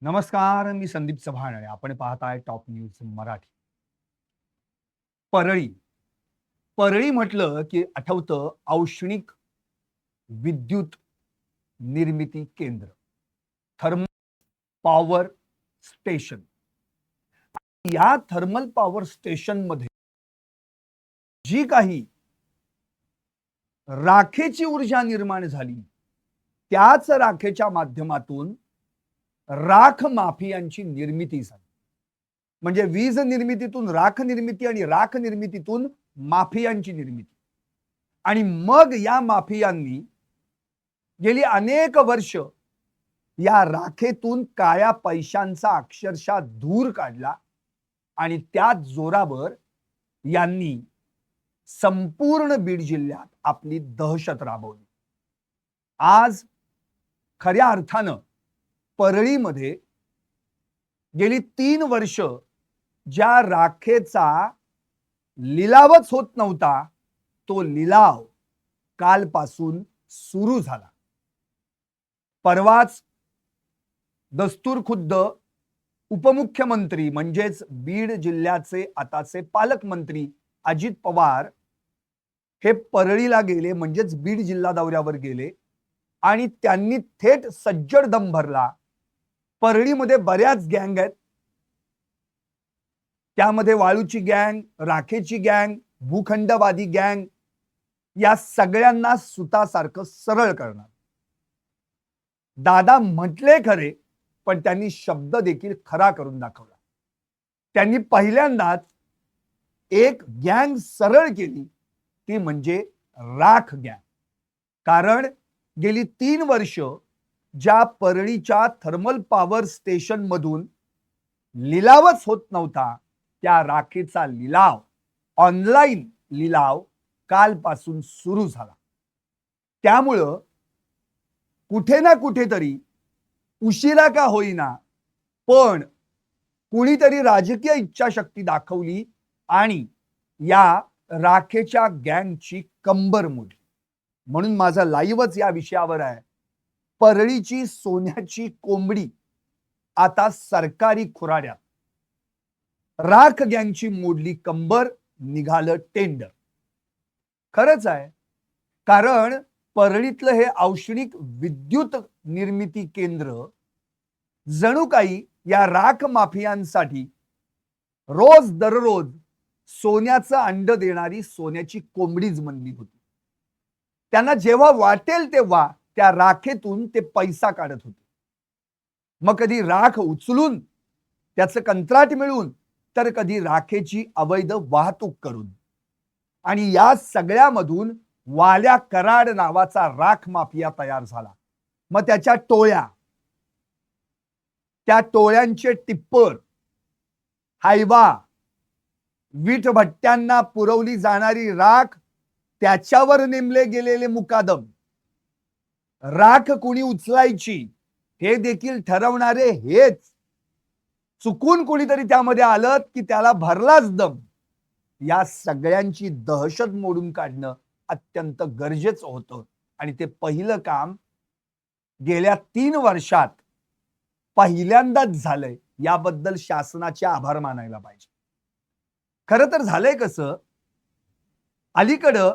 नमस्कार, मी संदीप चव्हाण आणि आपण पाहताय टॉप न्यूज मराठी. परळी. परळी म्हटलं की आठवतं औष्णिक विद्युत निर्मिती केंद्र, थर्मल पॉवर स्टेशन. या थर्मल पॉवर स्टेशन मध्ये जी काही राखेची ऊर्जा निर्माण झाली, त्याच राखेच्या माध्यमातून राख माफियांची निर्मिती झाली. म्हणजे वीज निर्मितीतून राख निर्मिती आणि राख निर्मितीतून माफियांची निर्मिती. आणि मग या माफियांनी गेली अनेक वर्ष या राखेतून काळ्या पैशांचा अक्षरशः धूर काढला आणि त्याच जोरावर यांनी संपूर्ण बीड जिल्ह्यात आपली दहशत राबवली. आज खऱ्या अर्थानं परळीमध्ये गेली 3 वर्ष ज्या राखेचा लिलावच होत नव्हता, तो लिलाव कालपासून सुरू झाला. परवाच दस्तूरखुद्द उपमुख्यमंत्री म्हणजेच बीड जिल्ह्याचे आताचे पालकमंत्री अजित पवार हे परळीला गेले, म्हणजेच बीड जिल्हा दौऱ्यावर गेले आणि त्यांनी थेट सज्जड दम भरला. परळीमध्ये बऱ्याच गँग आहेत, त्यामध्ये वाळूची गँग, राखेची गँग, भूखंडवादी गँग, या सगळ्यांना सुतासारखं सरळ करणार. दादा म्हटले खरे, पण त्यांनी शब्द देखील खरा करून दाखवला. त्यांनी पहिल्यांदाच एक गँग सरळ केली, ती म्हणजे राख गँग. कारण गेली 3 वर्ष ज्या परळीच्या थर्मल पॉवर स्टेशन मधून लिलावच होत नव्हता, त्या राखेचा लिलाव, ऑनलाईन लिलाव कालपासून सुरू झाला. त्यामुळं कुठे ना कुठेतरी उशिरा का होईना, पण कुणीतरी राजकीय इच्छाशक्ती दाखवली आणि या राखेच्या गँगची कंबर मोडली. म्हणून माझा लाईव्हच या विषयावर आहे. परळीची सोन्याची कोंबडी आता सरकारी खुराड्यात. राख गँगची मोडली कंबर, निघालं टेंडर. खरंच आहे, कारण परळीतलं हे औष्णिक विद्युत निर्मिती केंद्र जणू काही या राख माफियांसाठी रोज दररोज सोन्याचं अंड देणारी सोन्याची कोंबडीच बनली होती. त्यांना जेव्हा वाटेल तेव्हा त्या राखेतून ते पैसा काढत होते. मग कधी राख उचलून त्याचं कंत्राट मिळून, तर कधी राखेची अवैध वाहतूक करून. आणि या सगळ्यामधून वाल्या कराड नावाचा राख माफिया तयार झाला. मग त्याच्या टोळ्या, त्या टोळ्यांचे टिप्पर, हायवा, वीटभट्ट्यांना पुरवली जाणारी राख, त्याच्यावर नेमले गेलेले मुकादम, राख कुणी उचलायची हे देखील ठरवणारे हेच. चुकून कुणीतरी त्यामध्ये आलं की त्याला भरलाच दम. या सगळ्यांची दहशत मोडून काढणं अत्यंत गरजेचं होतं आणि ते पहिलं काम गेल्या 3 वर्षात पहिल्यांदाच झालंय. याबद्दल शासनाचे आभार मानायला पाहिजे. खरं तर झालंय कसं, अलीकडं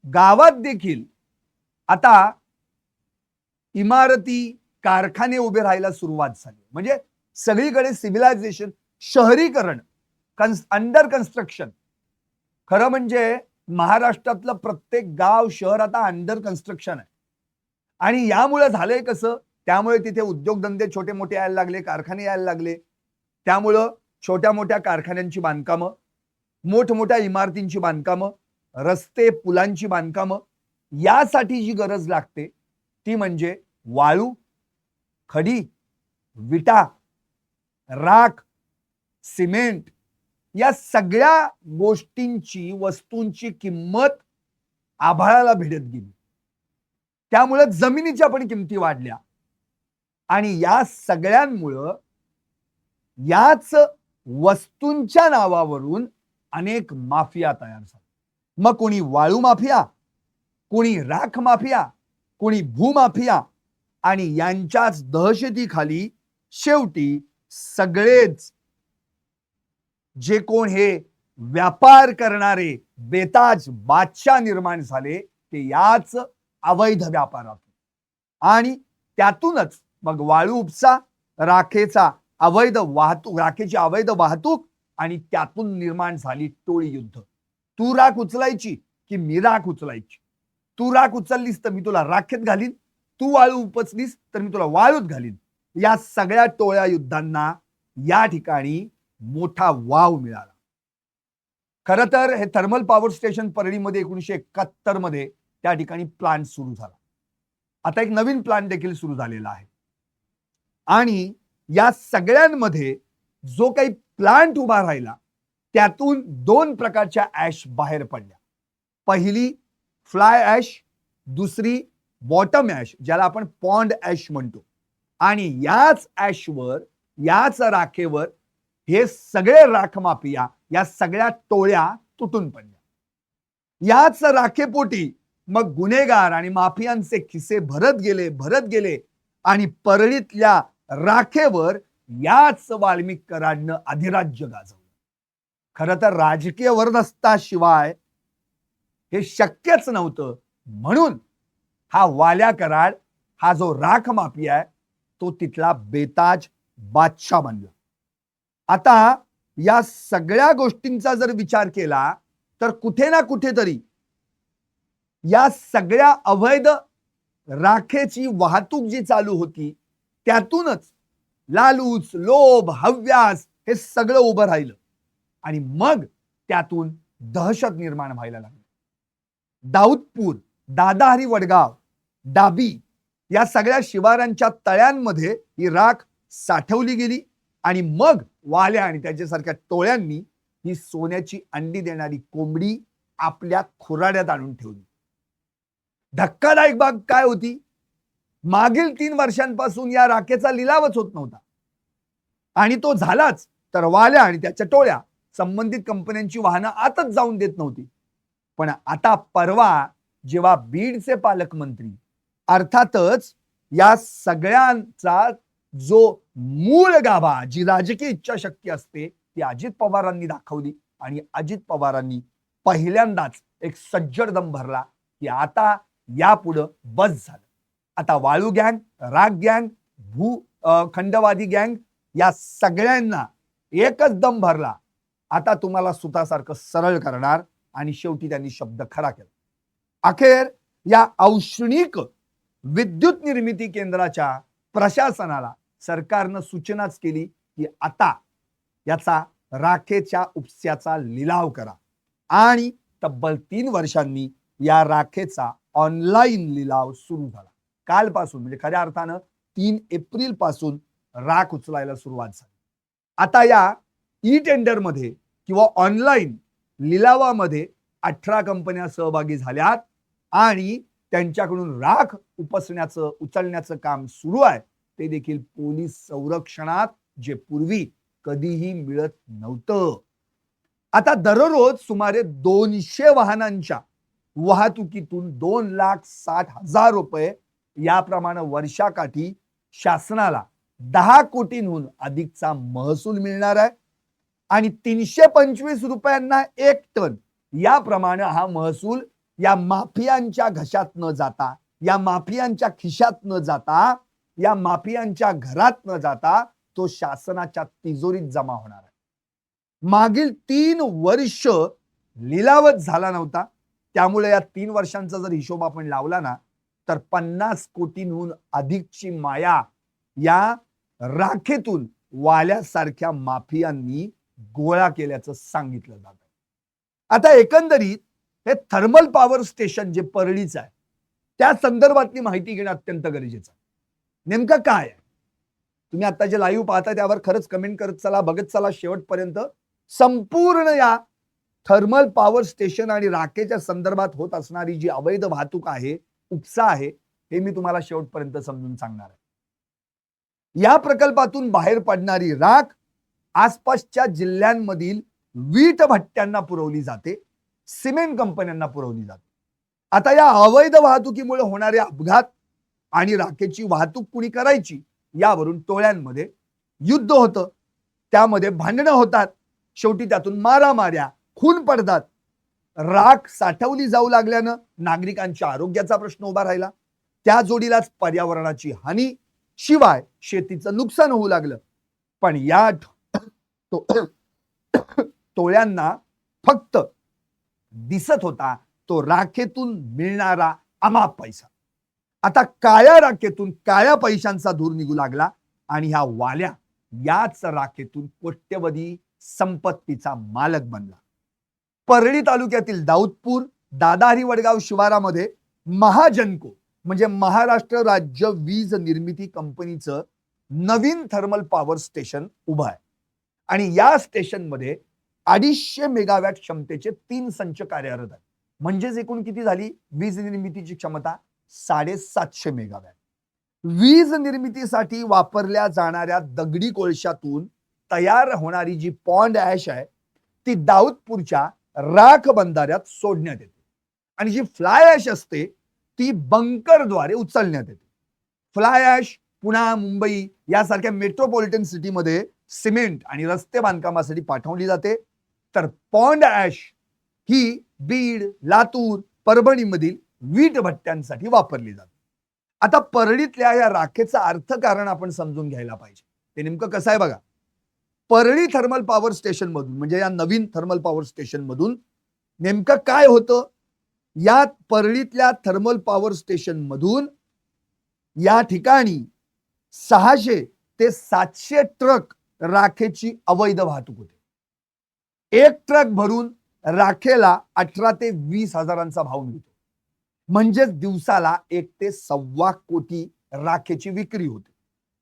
गावात देखील आता इमारती, कारखाने उभे राहायला सुरुवात झाली. म्हणजे सगळीकडे सिव्हिलायझेशन, शहरीकरण, अंडर कन्स्ट्रक्शन. खरं म्हणजे महाराष्ट्रातलं प्रत्येक गाव, शहर आता अंडर कन्स्ट्रक्शन आहे. आणि यामुळे झालंय कसं, त्यामुळे तिथे उद्योगधंदे छोटे मोठे यायला लागले, कारखाने यायला लागले. त्यामुळं छोट्या मोठ्या कारखान्यांची बांधकामं, मोठमोठ्या इमारतींची बांधकामं, रस्ते पुलांची बांधकामं, यासाठी जी गरज लागते ती म्हणजे वाळू, खडी, विटा, राख, सिमेंट, या सगळ्या गोष्टींची, वस्तूंची किंमत आभाळाला भिडत गेली. त्यामुळे जमिनीच्या पण किमती वाढल्या आणि या सगळ्यांमुळं याच वस्तूंच्या नावावरून अनेक माफिया तयार झाल्या. मग कोणी वाळू माफिया, कोणी राख माफिया, कोणी भूमाफिया, आणि यांच्याच दहशतीखाली शेवटी सगळेच जे कोण हे व्यापार करणारे बेताज बादशाह निर्माण झाले ते याच अवैध व्यापारातून, आणि त्यातूनच मग वाळू उपसा, राखेचा अवैध वाहतूक, राखेची अवैध वाहतूक, आणि त्यातून निर्माण झाली टोळी युद्ध. तू राख उचलायची की मी राख उचलायची? तू राख उचललीस तर मी तुला राखेत घालीन, तू वाळू उपसलीस तर मी तुला वाळूत घालीन. या सगळ्या टोळ्या युद्धांना या ठिकाणी मोठा वाव मिळाला. खर तर हे थर्मल पॉवर स्टेशन परळीमध्ये 1971 मध्ये त्या ठिकाणी प्लांट सुरू झाला. आता एक नवीन प्लांट देखील सुरू झालेला आहे, आणि या सगळ्यांमध्ये जो काही प्लांट उभा राहिला त्यातून दोन प्रकारच्या ऍश बाहेर पडल्या. पहिली फ्लाय ऍश, दुसरी बॉटम ऍश, ज्याला आपण पॉन्ड ऍश म्हणतो. आणि याच ऍशवर, याच राखेवर हे सगळे राख माफिया, या सगळ्या टोळ्या तुटून पडल्या. याच राखेपोटी मग गुन्हेगार आणि माफियांचे खिसे भरत गेले आणि परळीतल्या राखेवर याच वाल्मिक कराडनं अधिराज्य गाजवलं. खरं तर राजकीय वरदहस्ताशिवाय हे शक्यच नव्हतं, म्हणून हा वाल्या कराड, हा जो राख माफिया आहे, तो तिथला बेताज बादशाह बनला. आता या सगळ्या गोष्टींचा जर विचार केला तर कुठे ना कुठेतरी या सगळ्या अवैध राखेची वाहतूक जी चालू होती त्यातूनच लालूच, लोभ, हव्यास हे सगळं उभं राहिलं, आणि मग त्यातून दहशत निर्माण व्हायला लागली. दाऊदपूर, दादाहरी वडगाव, डाबी या सगळ्या शिवारांच्या तळ्यांमध्ये ही राख साठवली गेली, आणि मग वाल्या आणि त्याच्यासारख्या टोळ्यांनी ही सोन्याची अंडी देणारी कोंबडी आपल्या खुराड्यात आणून ठेवली. धक्कादायक बाब काय होती? मागील 3 वर्षांपासून या राखेचा लिलावच होत नव्हता, आणि तो झालाच तर वाल्या आणि त्याच्या टोळ्या संबंधित कंपन्यांची वाहनं आतच जाऊन देत नव्हती. पण आता परवा जेव्हा बीडचे पालकमंत्री, अर्थातच या सगळ्यांचा जो मूळ गाभा, जी राजकीय इच्छाशक्ती असते ती अजित पवारांनी दाखवली, आणि अजित पवारांनी पहिल्यांदाच एक सज्जड दम भरला की आता यापुढं बस झालं. आता वाळू गँग, राग गँग, खंडवादी गँग या सगळ्यांना एकच दम भरला, आता तुम्हाला सुतासारखं सरळ करणार, आणि शेवटी त्यांनी शब्द खरा केला. अखेर या औष्णिक विद्युत निर्मिती केंद्राच्या प्रशासनाला सरकारनं सूचनाच केली की आता याचा राखेच्या उपस्याचा लिलाव करा, आणि तब्बल 3 वर्षांनी या राखेचा ऑनलाईन लिलाव सुरू झाला. कालपासून, म्हणजे खऱ्या अर्थानं 3 एप्रिल पासून राख उचलायला सुरुवात झाली. आता या ई टेंडर मध्ये किंवा ऑनलाईन लिलावामध्ये 18 कंपन्या सहभागी झाल्यात, आणि त्यांच्याकडून राख उचलण्याचं काम सुरू आहे, ते देखील पोलीस संरक्षणात, जे पूर्वी कधीही मिळत नव्हतं. आता दररोज सुमारे 200 वाहनांच्या वाहतुकीतून 2,60,000 रुपये याप्रमाणे वर्षाकाठी शासनाला 10 कोटींहून अधिकचा महसूल मिळणार आहे, आणि 325 रुपयांना 1 टन याप्रमाणे हा महसूल या माफियांच्या घशात न जाता, या माफियांच्या खिशात न जाता, या माफियांच्या घरात न जाता तो शासनाच्या तिजोरीत जमा होणार आहे. मागील 3 वर्ष लिलावच झाला नव्हता, त्यामुळे या 3 वर्षांचा जर हिशोब आपण लावला ना तर 50 कोटींहून अधिकची माया या राखेतून वाल्यासारख्या माफियांनी गोळा केल्याचं सांगितलं जातं. आता एकंदरीत हे थर्मल पॉवर स्टेशन जे परळीचं आहे त्या संदर्भातली माहिती घेणं अत्यंत गरजेचं आहे. नेमकं काय आहे? तुम्ही आता जे लाईव्ह पाहता त्यावर खरंच कमेंट करत चला, बघत चला शेवटपर्यंत. संपूर्ण या थर्मल पॉवर स्टेशन आणि राखेच्या संदर्भात होत असणारी जी अवैध वाहतूक आहे, उपसा आहे, हे मी तुम्हाला शेवटपर्यंत समजून सांगणार आहे. या प्रकल्पातून बाहेर पडणारी राख आसपासच्या जिल्ह्यांमधील वीट भट्ट्यांना पुरवली जाते, सिमेंट कंपन्यांना पुरवली जाते. आता या अवैध वाहतुकीमुळे होणारे अपघात आणि राखेची वाहतूक कुणी करायची यावरून टोळ्यांमध्ये युद्ध होतं, त्यामध्ये भांडणं होतात, शेवटी त्यातून मारामाऱ्या, खून पडतात. राख साठवली जाऊ लागल्यानं नागरिकांच्या आरोग्याचा प्रश्न उभा राहिला. त्या जोडीलाच पर्यावरणाची हानी, शिवाय शेतीचं नुकसान होऊ लागलं. पण या टोळ्यांना फक्त दिसत होता तो राखेतून मिळणारा अमाप पैसा. आता काळ्या राखेतून काळ्या पैशांचा धूर निघू लागला आणि ह्या वाल्या याच राखेतून कोट्यवधी संपत्तीचा मालक बनला. परळी तालुक्यातील दाऊदपूर दादाहरी वडगाव शिवारामध्ये महाजनको म्हणजे महाराष्ट्र राज्य वीज निर्मिती कंपनीचं नवीन थर्मल पॉवर स्टेशन उभं आहे. आणि या स्टेशनमध्ये 250 मेगावॅट क्षमतेचे 3 संच कार्यरत आहेत. म्हणजेच एकूण किती झाली वीज निर्मितीची क्षमता? 750 मेगावॅट. वीज निर्मितीसाठी वापरल्या जाणाऱ्या दगडी कोळशातून तयार होणारी जी पॉन्ड ऍश आहे ती दाऊदपूरच्या राख बंधाऱ्यात सोडण्यात येते आणि जी फ्लाय ऍश असते ती बंकरद्वारे उचलण्यात येते. फ्लाय ऍश पुणे, मुंबई यासारख्या मेट्रोपॉलिटन सिटीमध्ये सिमेंट आणि रस्ते बांधकामासाठी पाठवली जाते, तर पॉन्ड ऍश ही बीड, लातूर, परभणीमधील वीट भट्ट्यांसाठी वापरली जाते. आता परळीतल्या या राखेचा अर्थकारण आपण समजून घ्यायला पाहिजे. ते नेमकं कसं आहे बघा. परळी थर्मल पॉवर स्टेशन मधून म्हणजे या नवीन थर्मल पॉवर स्टेशन मधून नेमकं काय होतं? या परळीतल्या थर्मल पॉवर स्टेशन मधून या ठिकाणी 600 ते 700 ट्रक राखेची अवैध वाहतूक होते. एक ट्रक भरून राखेला 18 ते 20 हजारांचा भाव मिळतो. म्हणजेच दिवसाला 1 ते 1.25 कोटी राखेची विक्री होते.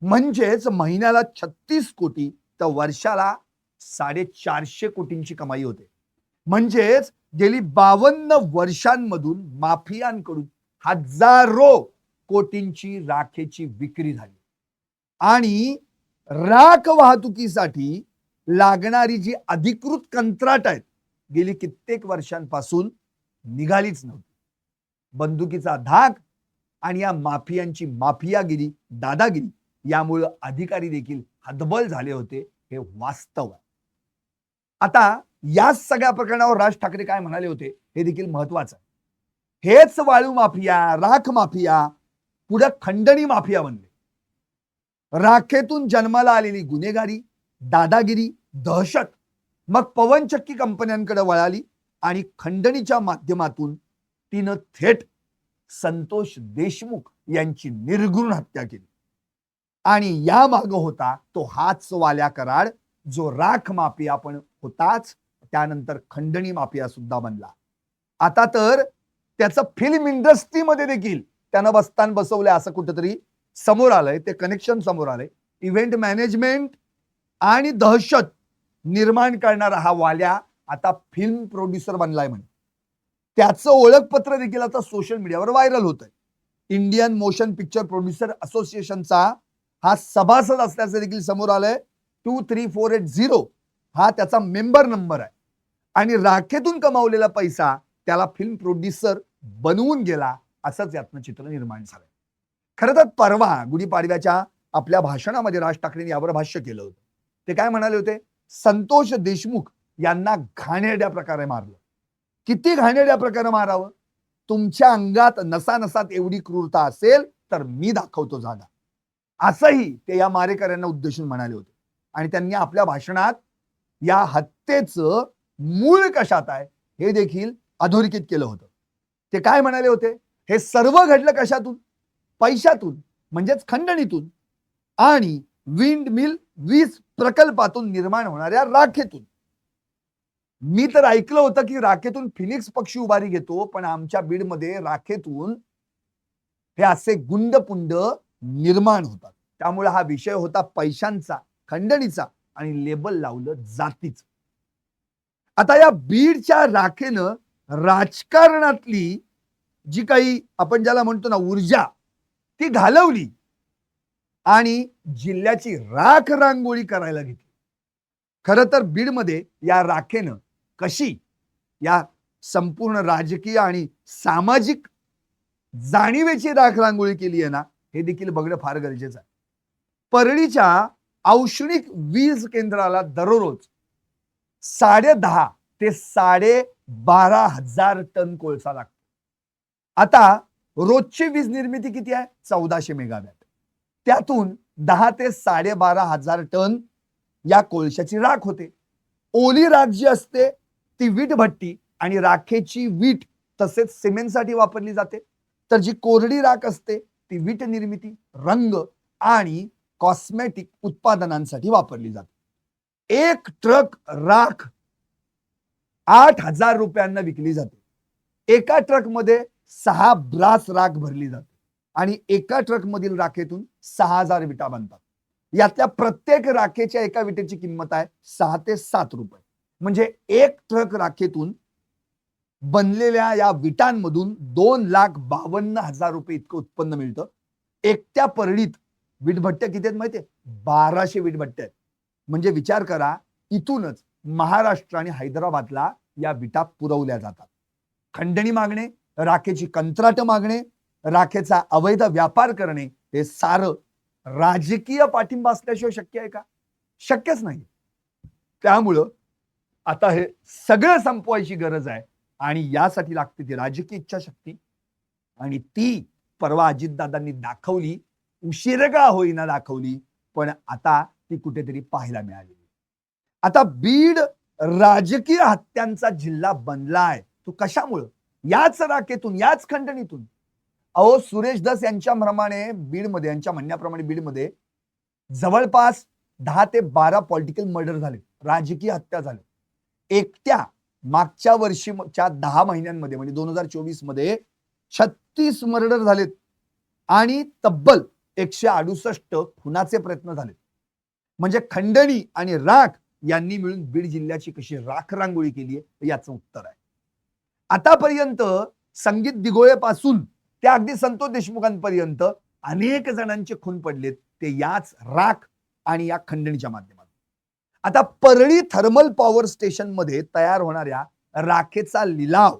म्हणजेच महिन्याला 36 कोटी तर वर्षाला 450 कोटींची कमाई होते. म्हणजेच गेली 52 वर्षांमधून माफियांकडून हजारो कोटींची राखेची विक्री झाली. आणि राख वाहतुकीसाठी लागणारी जी अधिकृत कंत्राट आहेत गेली कित्येक वर्षांपासून निघालीच नव्हती. बंदुकीचा धाक आणि या माफियांची माफियागिरी, दादागिरी यामुळे अधिकारी देखील हतबल झाले होते, हे वास्तव आहे. आता या सगळ्या प्रकरणावर राज ठाकरे काय म्हणाले होते हे देखील महत्वाचं आहे. हेच वाळू माफिया, राख माफिया पुढे खंडणी माफिया बनले. राखेतून जन्माला आलेली गुन्हेगारी, दादागिरी, दहशत मग पवनचक्की कंपन्यांकडे वळाली आणि खंडणीच्या माध्यमातून तिनं थेट संतोष देशमुख यांची निर्घृण हत्या केली. आणि या माग होता तो हाच वाल्या कराड, जो राख माफिया पण होताच, त्यानंतर खंडणी माफिया सुद्धा बनला. आता तर त्याचं फिल्म इंडस्ट्रीमध्ये देखील त्यानं बस्तान बसवलंय असं कुठेतरी समोर आलंय. ते कनेक्शन समोर आलंय. इव्हेंट मॅनेजमेंट आणि दहशत निर्माण करणारा हा वाल्या आता फिल्म प्रोड्युसर बनलाय म्हणे. त्याचं ओळखपत्र देखील आता सोशल मीडियावर व्हायरल होत आहे. इंडियन मोशन पिक्चर प्रोड्युसर असोसिएशनचा हा सभासद असल्याचं देखील समोर आलंय. 23480 हा त्याचा मेंबर नंबर आहे. आणि राखेतून कमावलेला पैसा त्याला फिल्म प्रोड्युसर बनवून गेला, असंच यातनं चित्र निर्माण झालंय. खरं तर परवा गुढीपाडव्याच्या आपल्या भाषणामध्ये राज ठाकरेंनी यावर भाष्य केलं होतं. ते काय म्हणाले होते? संतोष देशमुख यांना घाणेरड्या प्रकारे मारलं. किती घाणेरड्या प्रकारे मारावं? तुमच्या अंगात नसानसात एवढी क्रूरता असेल तर मी दाखवतो जागा, असंही ते या मारेकऱ्यांना उद्देशून म्हणाले होते. आणि त्यांनी आपल्या भाषणात या हत्येचं मूळ कशात आहे हे देखील अधोरेखित केलं होतं. ते काय म्हणाले होते? हे सर्व घडलं कशातून? पैशातून, म्हणजेच खंडणीतून आणि विंड मिल वीज प्रकल्पातून निर्माण होणाऱ्या राखेतून. मी तर ऐकलं होतं की राखेतून फिनिक्स पक्षी उभारी घेतो, पण आमच्या बीडमध्ये राखेतून हे असे गुंडपुंड निर्माण होतात. त्यामुळे हा विषय होता पैशांचा, खंडणीचा आणि लेबल लावलं जातीच. आता या बीडच्या राखेनं राजकारणातली जी काही आपण ज्याला म्हणतो ना ऊर्जा, ती घालवली आणि जिल्ह्याची राख रांगोळी करायला घेतली. खरं तर बीडमध्ये या राखेनं कशी या संपूर्ण राजकीय आणि सामाजिक जाणीवेची राख रांगोळी केली आहे ना, हे देखील बघणं फार गरजेचं आहे. परळीच्या औष्णिक वीज केंद्राला दररोज 10.5 ते 12,500 टन कोळसा लागतो. आता रोजची वीज निर्मिती किती आहे? 1400 मेगावॅट. त्यातून 10 ते 12,500 टन या कोळशाची राख होते. ओली राख जी असते ती वीट भट्टी आणि राखेची वीट तसेच सिमेंटसाठी वापरली जाते. तर जी कोरडी राख असते ती वीट निर्मिती, रंग आणि कॉस्मेटिक उत्पादनांसाठी वापरली जाते. एक ट्रक राख 8,000 रुपयांना विकली जाते. एका ट्रक मध्ये 6 ब्रास राख भरली जाते आणि एका ट्रक मधील राखेतून 6,000 विटा बनतात. यातल्या प्रत्येक राखेच्या एका विटेची किंमत आहे 6 ते 7 रुपये. म्हणजे एक ट्रक राखेतून बनलेल्या या विटांमधून 2,52,000 रुपये इतकं उत्पन्न मिळतं. एकट्या परळीत वीटभट्ट्या किती आहेत माहितीये? 1200 वीटभट्ट्या आहेत. म्हणजे विचार करा, इथूनच महाराष्ट्र आणि हैदराबादला या विटा पुरवल्या जातात. खंडणी मागणे, राखेची कंत्राट मागणे, राखेचा अवैध व्यापार करणे, हे सारं राजकीय पाठिंबा असल्याशिवाय शक्य आहे का? शक्यच नाही. त्यामुळं आता हे सगळं संपवायची गरज आहे आणि यासाठी लागते ती राजकीय इच्छाशक्ती आणि ती परवा अजितदादांनी दाखवली. उशीर का होईना दाखवली, पण आता ती कुठेतरी पाहायला मिळाली. आता बीड राजकीय हत्यांचा जिल्हा बनलाय. तो कशामुळं? याच राखेतून, याच खंडणीतून. अहो, सुरेश धस यांच्या प्रमाणे बीडमध्ये, यांच्या म्हणण्याप्रमाणे बीडमध्ये जवळपास 10 ते 12 पॉलिटिकल मर्डर झाले, राजकीय हत्या झाले. एकट्या मागच्या वर्षीच्या 10 महिन्यांमध्ये म्हणजे 2024 मध्ये 36 मर्डर झालेत आणि तब्बल 168 खुनाचे प्रयत्न झाले. म्हणजे खंडणी आणि राख यांनी मिळून बीड जिल्ह्याची कशी राख रांगोळी केली आहे याचं उत्तर आहे. आतापर्यंत संगीत दिघोळे पासून ते अगदी संतोष देशमुखांपर्यंत अनेक जणांचे खून पडलेत, ते याच राख आणि या खंडणीच्या माध्यमातून. आता परळी थर्मल पॉवर स्टेशन मध्ये तयार होणाऱ्या राखेचा लिलाव,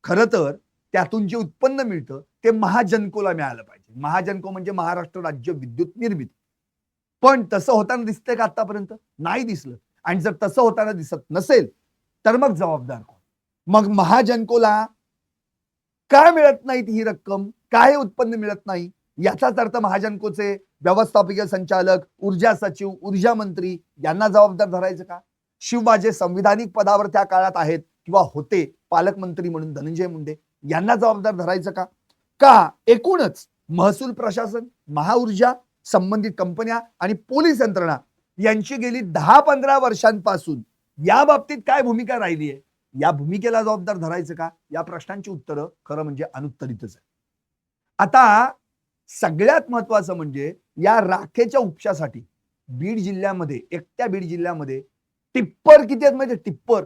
खरं तर त्यातून जे उत्पन्न मिळतं ते महाजनकोला मिळालं पाहिजे. महाजनको म्हणजे महाराष्ट्र राज्य विद्युत निर्मिती. पण तसं होताना दिसतंय का आतापर्यंत? नाही दिसलं. आणि जर तसं होताना दिसत नसेल तर मग जबाबदार कोण? मग महाजनकोला काय मिळत नाही ही रक्कम, काय उत्पन्न मिळत नाही? याचाच अर्थ महाजनकोचे व्यवस्थापकीय संचालक, ऊर्जा सचिव, ऊर्जा मंत्री यांना जबाबदार धरायचं का? शिवबाजे संविधानिक पदावर त्या काळात आहेत किंवा होते पालकमंत्री म्हणून धनंजय मुंडे, यांना जबाबदार धरायचं का? का एकूणच महसूल प्रशासन, महाऊर्जा, संबंधित कंपन्या आणि पोलीस यंत्रणा यांची गेली 10-15 वर्षांपासून या बाबतीत काय भूमिका राहिली आहे, या भूमिकेला जबाबदार धरायचं का? या प्रश्नांची उत्तरं खरं म्हणजे अनुत्तरितच आहे. आता सगळ्यात महत्वाचं म्हणजे या राखेच्या उपशासाठी बीड जिल्ह्यामध्ये, एकट्या बीड जिल्ह्यामध्ये टिप्पर किती आहेत माहिती? टिप्पर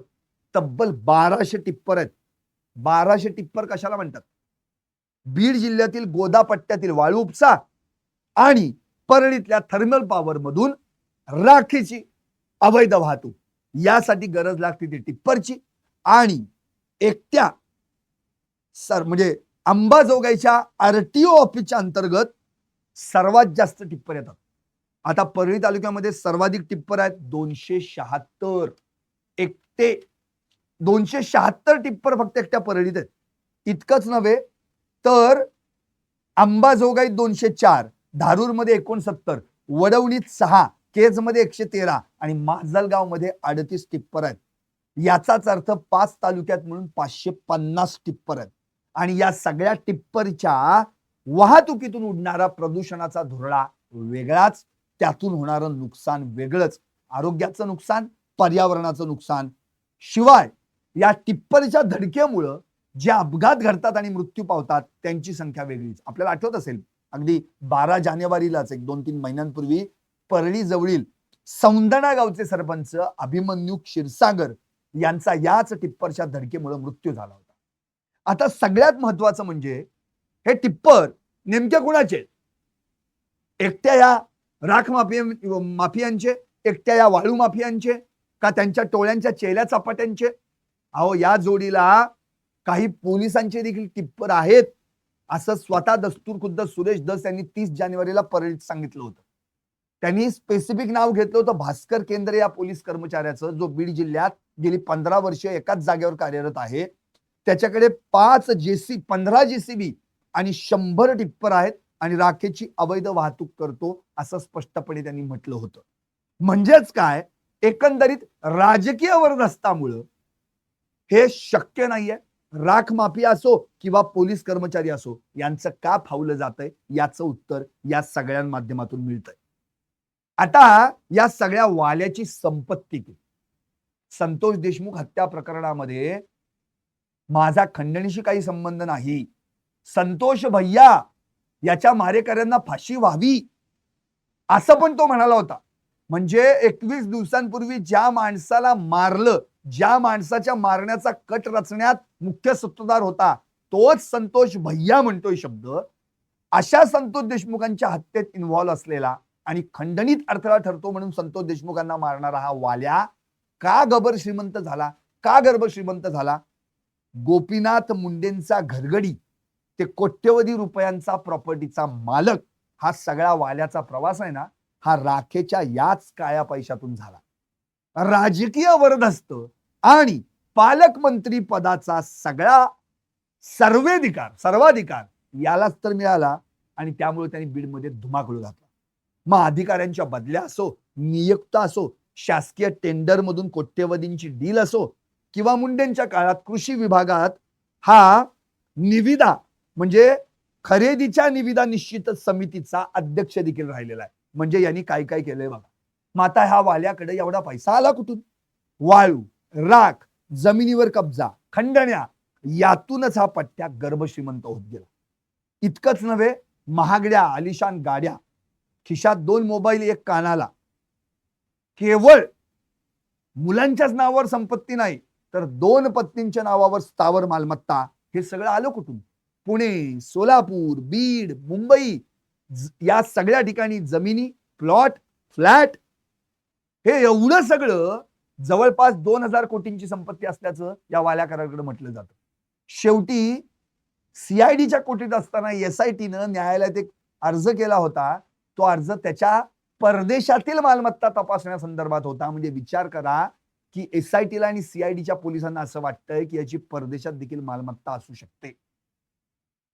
तब्बल 1200 टिप्पर आहेत. 1200 टिप्पर कशाला म्हणतात? बीड जिल्ह्यातील गोदा पट्ट्यातील वाळू उपसा आणि परळीतल्या थर्मल पॉवर मधून राखेची अवैध वाहतूक यासाठी गरज लागते ती टिप्परची. आणि एकट्या म्हणजे अंबाजोगाईच्या आरटीओ ऑफिसच्या अंतर्गत सर्वात जास्त टिप्पर येतात. आता परळी तालुक्यामध्ये सर्वाधिक टिप्पर आहेत 276. एकटे 276 टिप्पर फक्त एकट्या परळीत आहेत. इतकंच नव्हे तर अंबाजोगाईत 204, धारूरमध्ये 69, वडवणीत 6, केजमध्ये 113 आणि माजलगाव मध्ये 38 टिप्पर आहेत. याचाच अर्थ 5 तालुक्यात म्हणून 550 टिप्पर आहेत. आणि या सगळ्या टिप्परच्या वाहतुकीतून उडणारा प्रदूषणाचा धुरळा वेगळाच, त्यातून होणारं नुकसान वेगळंच. आरोग्याचं नुकसान, पर्यावरणाचं नुकसान, शिवाय या टिप्परच्या धडकेमुळं जे अपघात घडतात आणि मृत्यू पावतात त्यांची संख्या वेगळीच. आपल्याला आठवत असेल अगदी 12 जानेवारीलाच एक 2-3 महिन्यांपूर्वी परळी जवळील सौंदणा गावचे सरपंच अभिमन्यू क्षीरसागर यांचा याच टिप्परच्या धडकेमुळे मृत्यू झाला होता. आता सगळ्यात महत्वाचं म्हणजे हे टिप्पर नेमके कुणाचे? एकट्या या राख माफियांचे, एकट्या या वाळू माफियांचे, का त्यांच्या टोळ्यांच्या चेल्या चपाट्यांचे? अहो, या जोडीला काही पोलिसांचे देखील टिप्पर आहेत असं स्वतः दस्तूर खुद्द सुरेश धस यांनी 30 जानेवारीला परळीत सांगितलं होतं. त्यांनी स्पेसिफिक नाव घेतलं होतं भास्कर केंद्रे या पोलीस कर्मचाऱ्याचं, जो बीड जिल्ह्यात गेली 15 वर्ष एकाच जागेवर कार्यरत आहे. त्याच्याकडे 15 जेसीबी आणि 100 टिप्पर आहेत आणि राखेची अवैध वाहतूक करतो असं स्पष्टपणे त्यांनी म्हटलं होतं. म्हणजेच काय, एकंदरीत राजकीय वरदहस्तामुळं हे शक्य नाहीये. राख माफिया असो किंवा पोलीस कर्मचारी असो, यांचं का फावलं जातंय याचं उत्तर या सगळ्या माध्यमातून मिळतंय. आता या सगळ्या वाल्याची संपत्ती किती? संतोष देशमुख हत्या प्रकरणामध्ये माझा खंडणीशी काही संबंध नाही. संतोष भैया याच्या मारेकऱ्यांना फाशी व्हावी असं पण तो म्हणाला होता. म्हणजे 21 दिवसांपूर्वी ज्या माणसाला मारलं, ज्या माणसाच्या मारण्याचा कट रचण्यात मुख्य सूत्रधार होता, तोच संतोष भैया म्हणतोय शब्द. अशा संतोष देशमुखांच्या हत्येत इन्व्हॉल्व असलेला आणि खंडणीत अडथळा ठरतो म्हणून संतोष देशमुखांना मारणारा हा वाल्या का गबर श्रीमंत झाला, का गर्भ श्रीमंत झाला? गोपीनाथ मुंडेंचा घरगडी ते कोट्यवधी रुपयांचा प्रॉपर्टीचा मालक, हा सगळा वाल्याचा प्रवास आहे ना, हा राखेच्या याच काळ्या पैशातून झाला. राजकीय वरदहस्त आणि पालकमंत्री पदाचा सगळा सर्वाधिकार यालाच तर मिळाला आणि त्यामुळे त्यांनी बीडमध्ये धुमाकूळ घातला. मग अधिकाऱ्यांच्या बदल्या असो, नियुक्त असो, शासकीय टेंडर मधून कोट्यवधींची डील असो किंवा मुंडेंच्या काळात कृषी विभागात हा निविदा म्हणजे खरेदीच्या निविदा निश्चित समितीचा अध्यक्ष देखील राहिलेला आहे. म्हणजे यांनी काय काय केलंय बघा. मग आता ह्या वाल्याकडे एवढा पैसा आला कुठून? वाळू, राख, जमिनीवर कब्जा, खंडण्या, यातूनच हा पट्ट्या गर्भश्रीमंत होत गेला. इतकंच नव्हे, महागड्या आलिशान गाड्या, खिशात 2 मोबाईल, 1 कानाला, केवळ मुलांच्याच नावावर संपत्ती नाही तर 2 पत्नींच्या नावावर स्थावर मालमत्ता, हे सगळं आलं कुठून? पुणे, सोलापूर, बीड, मुंबई या सगळ्या ठिकाणी जमिनी, प्लॉट, फ्लॅट, हे एवढं सगळं जवळपास 2000 कोटींची संपत्ती असल्याचं या वाल्याकरांकडे म्हटलं जातं. शेवटी सीआयडीच्या कोठडीत असताना एसआयटीनं न्यायालयात एक अर्ज केला होता. तो अर्ज त्याच्या परदेशातील मालमत्ता तपासण्यासंदर्भात होता. म्हणजे विचार करा की एसआयटीला आणि सीआयडीच्या पोलिसांना असं वाटतंय की याची परदेशात देखील मालमत्ता असू शकते.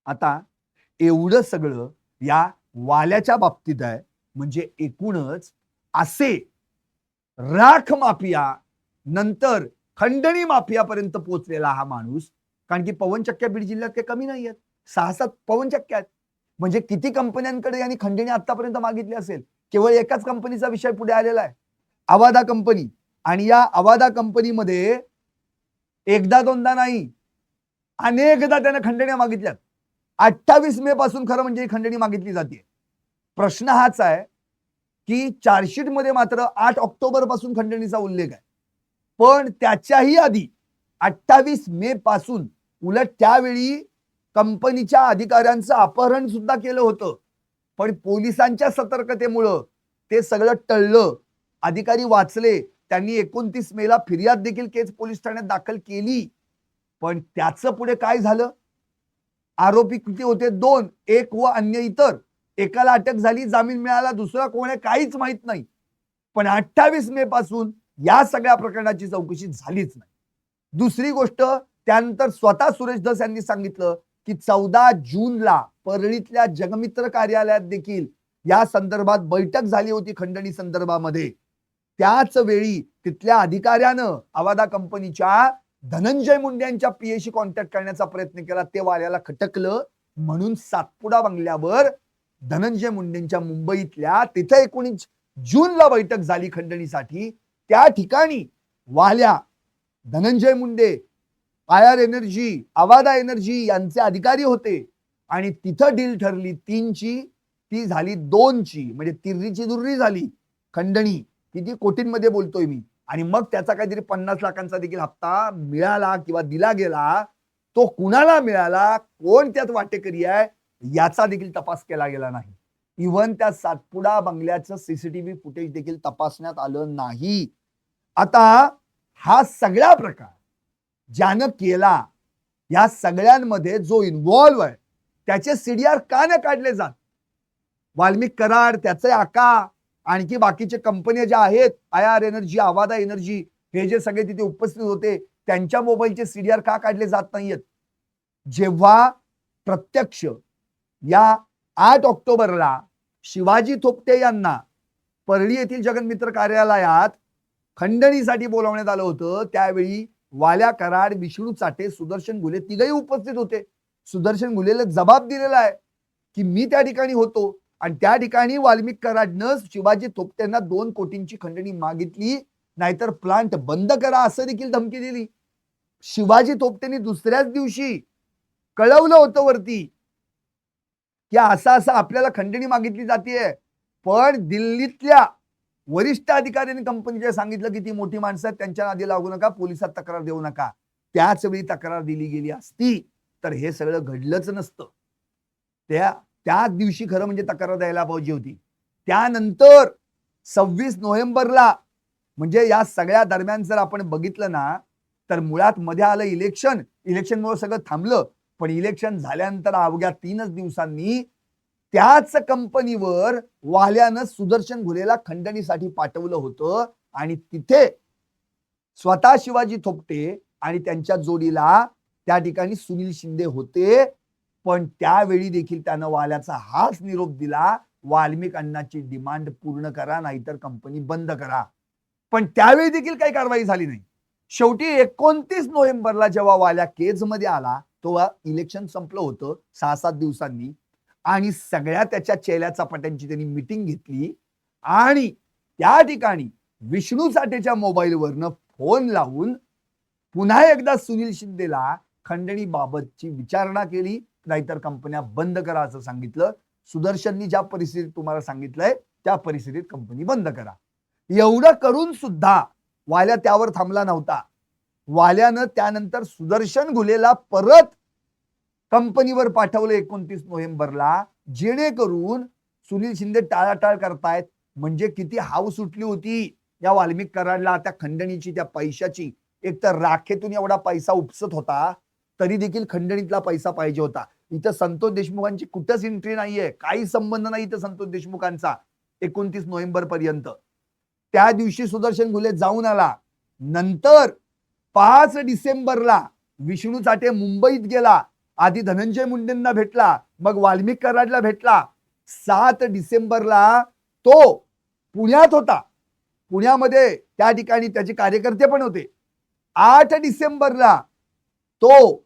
आता एवढं सगळं या वाल्याच्या बाबतीत आहे. म्हणजे एकूणच असे राख माफिया नंतर खंडणी माफियापर्यंत पोहोचलेला हा माणूस, कारण की पवनचक्क्या बीड जिल्ह्यात काही कमी नाही आहेत, 6-7 पवनचक्क्या आहेत. म्हणजे किती कंपन्यांकडे यांनी खंडणी आतापर्यंत मागितली असेल? केवळ एकाच कंपनीचा विषय पुढे आलेला आहे, अवादा कंपनी. आणि या अवादा कंपनीमध्ये एकदा दोनदा नाही, अनेकदा त्याने खंडण्या मागितल्यात. 28 मे पासून खरं म्हणजे खंडणी मागितली जाते. प्रश्न हाच आहे की चार्जशीट मध्ये मात्र 8 ऑक्टोबर पासून खंडणीचा उल्लेख आहे. पण त्याच्याही आधी 28 मे पासून उलट त्यावेळी कंपनीच्या अधिकाऱ्यांचं अपहरण सुद्धा केलं होतं. पण पोलिसांच्या सतर्कतेमुळं ते सगळं टळलं. अधिकारी वाचले. त्यांनी 29 मेला फिर्याद देखील केज पोलीस ठाण्यात दाखल केली. पण त्याचं पुढे काय झालं? आरोपी किती होते? 2, एक व अन्य इतर. एकाला अटक झाली, जामीन मिळाला, दुसरा कोण आहे काहीच माहित नाही. पण 28 मे पासून या सगळ्या प्रकरणाची चौकशी झालीच नाही. दुसरी गोष्ट, त्यानंतर स्वतः सुरेश धस यांनी सांगितलं की 14 जूनला परळीतल्या जगमित्र कार्यालयात देखील या संदर्भात बैठक झाली होती खंडणी संदर्भामध्ये. त्याच वेळी तिथल्या अधिकाऱ्यानं अवादा कंपनीच्या धनंजय मुंडे यांच्या पीएशी कॉन्टॅक्ट करण्याचा प्रयत्न केला. ते वाल्याला खटकलं. म्हणून सातपुडा बंगल्यावर धनंजय मुंडेंच्या मुंबईतल्या तिथे 19 जूनला बैठक झाली खंडणीसाठी. त्या ठिकाणी वाल्या, धनंजय मुंडे, आयर एनर्जी, अवादा एनर्जी यांचे अधिकारी होते आणि तिथं डील ठरली 3ची, ती झाली 2ची. म्हणजे तिर्रीची दुर्री झाली खंडणी. किती कोटींमध्ये बोलतोय मी. आणि मग त्याचा काहीतरी 50 लाखांचा देखील हप्ता मिळाला किंवा दिला गेला. तो कुणाला मिळाला, कोण त्यात वाटेकरी आहे, याचा देखील तपास केला गेला नाही. इव्हन त्या सातपुडा बंगल्याचं सीसीटीव्ही फुटेज देखील तपासण्यात आलं नाही. आता हा सगळा प्रकार ज्यानं केला, या सगळ्यांमध्ये जो इन्व्हॉल्व आहे त्याचे सीडीआर का न काढले जात? वाल्मिक कराड, त्याचे आका आणखी बाकीचे कंपन्या ज्या आहेत, IR एनर्जी, आवादा एनर्जी, हे जे सगळे तिथे उपस्थित होते, त्यांच्या मोबाईलचे CDR का काढले जात नाहीयेत? जेव्हा प्रत्यक्ष या 8 ऑक्टोबरला शिवाजी थोपटे यांना परळी येथील जगन्मित्र कार्यालयात खंडणीसाठी बोलावण्यात आलं होतं, त्यावेळी वाल्या कराड, विष्णू चाटे, सुदर्शन घुले तिघही उपस्थित होते. सुदर्शन घुलेला जबाब दिलेला आहे की मी त्या ठिकाणी होतो आणि त्या ठिकाणी वाल्मिक कराडनं शिवाजी थोपटेंना 2 कोटींची खंडणी मागितली, नाहीतर प्लांट बंद करा असं देखील धमकी दिली. शिवाजी थोपटेंनी दुसऱ्याच दिवशी कळवलं होतं वरती की असं असं आपल्याला खंडणी मागितली जाते, पण दिल्लीतल्या वरिष्ठ अधिकाऱ्यांनी कंपनीच्या सांगितलं की ती मोठी माणसं आहेत, त्यांच्या नादी लागू नका, पोलिसात तक्रार देऊ नका. त्याच वेळी तक्रार दिली गेली असती तर हे सगळं घडलंच नसतं. त्याच दिवशी खरं म्हणजे तक्रार द्यायला पाहिजे होती. त्यानंतर 26 नोव्हेंबरला म्हणजे या सगळ्या दरम्यान जर आपण बघितलं ना, तर मुळात मध्ये आलं इलेक्शनमुळे सगळं थांबलं. पण इलेक्शन झाल्यानंतर अवघ्या 3च दिवसांनी त्याच कंपनीवर वाल्यानं सुदर्शन घुलेला खंडणीसाठी पाठवलं होतं आणि तिथे स्वतः शिवाजी थोपटे आणि त्यांच्या जोडीला त्या ठिकाणी सुनील शिंदे होते. पण त्यावेळी देखील त्यानं वाल्याचा हाच निरोप दिला, वाल्मिक अण्णाची डिमांड पूर्ण करा नाहीतर कंपनी बंद करा. पण त्यावेळी देखील काही कारवाई झाली नाही. शेवटी 29 नोव्हेंबरला जेव्हा वाल्या केजमध्ये आला, तेव्हा इलेक्शन संपलं होतं 6-7 दिवसांनी आणि सगळ्या त्याच्या चेल्या चपाट्यांची त्यांनी मीटिंग घेतली आणि त्या ठिकाणी विष्णू साठेच्या मोबाईलवरनं फोन लावून पुन्हा एकदा सुनील शिंदेला खंडणी बाबतची विचारणा केली, नाहीतर कंपन्या बंद करा असं सांगितलं. सुदर्शननी ज्या परिस्थितीत तुम्हाला सांगितलंय त्या परिस्थितीत कंपनी बंद करा. एवढं करून सुद्धा वाल्या त्यावर थांबला नव्हता. वाल्यानं त्यानंतर सुदर्शन घुलेला परत कंपनीवर पाठवलं 29 नोव्हेंबरला, जेणेकरून सुनील शिंदे टाळाटाळ करतायत. म्हणजे किती हाव सुटली होती या वाल्मिक कराडला त्या खंडणीची, त्या पैशाची. एक तर राखेतून एवढा पैसा उपसत होता, तरी देखील खंडणीतला पैसा पाहिजे होता. इथं संतोष देशमुखांची कुठंच एंट्री नाहीये, काही संबंध नाही इथं संतोष देशमुखांचा 29 नोव्हेंबर पर्यंत. त्या दिवशी सुदर्शन घुले जाऊन आला. नंतर 5 डिसेंबरला विष्णू चाटे मुंबईत गेला. आधी धनंजय मुंडेंना भेटला, मग वाल्मिक कराडला भेटला. 7 डिसेंबरला तो पुण्यात होता. पुण्यामध्ये त्या ठिकाणी त्याचे कार्यकर्ते पण होते. 8 डिसेंबरला तो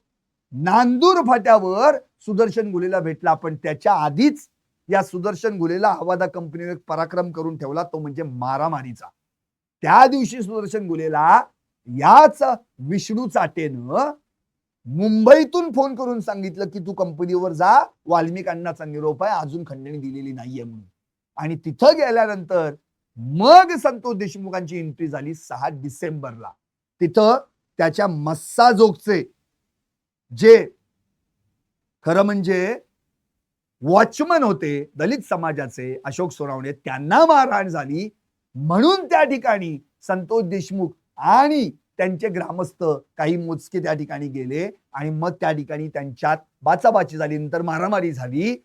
नांदूर फाट्यावर सुदर्शन घुलेला भेटला. पण त्याच्या आधीच या सुदर्शन घुलेला आवादा कंपनीने एक पराक्रम करून ठेवला, तो म्हणजे मारामारीचा. त्या दिवशी सुदर्शन घुलेला याच विष्णू चाटेनं मुंबईतून फोन करून सांगितलं की तू कंपनीवर जा, वाल्मिक अण्णाचा निरोप आहे, अजून खंडणी दिलेली नाहीये म्हणून. आणि तिथं गेल्यानंतर मग संतोष देशमुखांची एंट्री झाली 6 डिसेंबरला. तिथं त्याच्या मस्साजोगचे जे खरं म्हणजे वॉचमन होते दलित समाजाचे अशोक सोनावणे, त्यांना मारहाण झाली. म्हणून त्या ठिकाणी संतोष देशमुख आणि त्यांचे ग्रामस्थ काही मोजके त्या ठिकाणी गेले आणि मग त्या ठिकाणी त्यांच्यात बाचाबाची झाली, नंतर मारामारी झाली.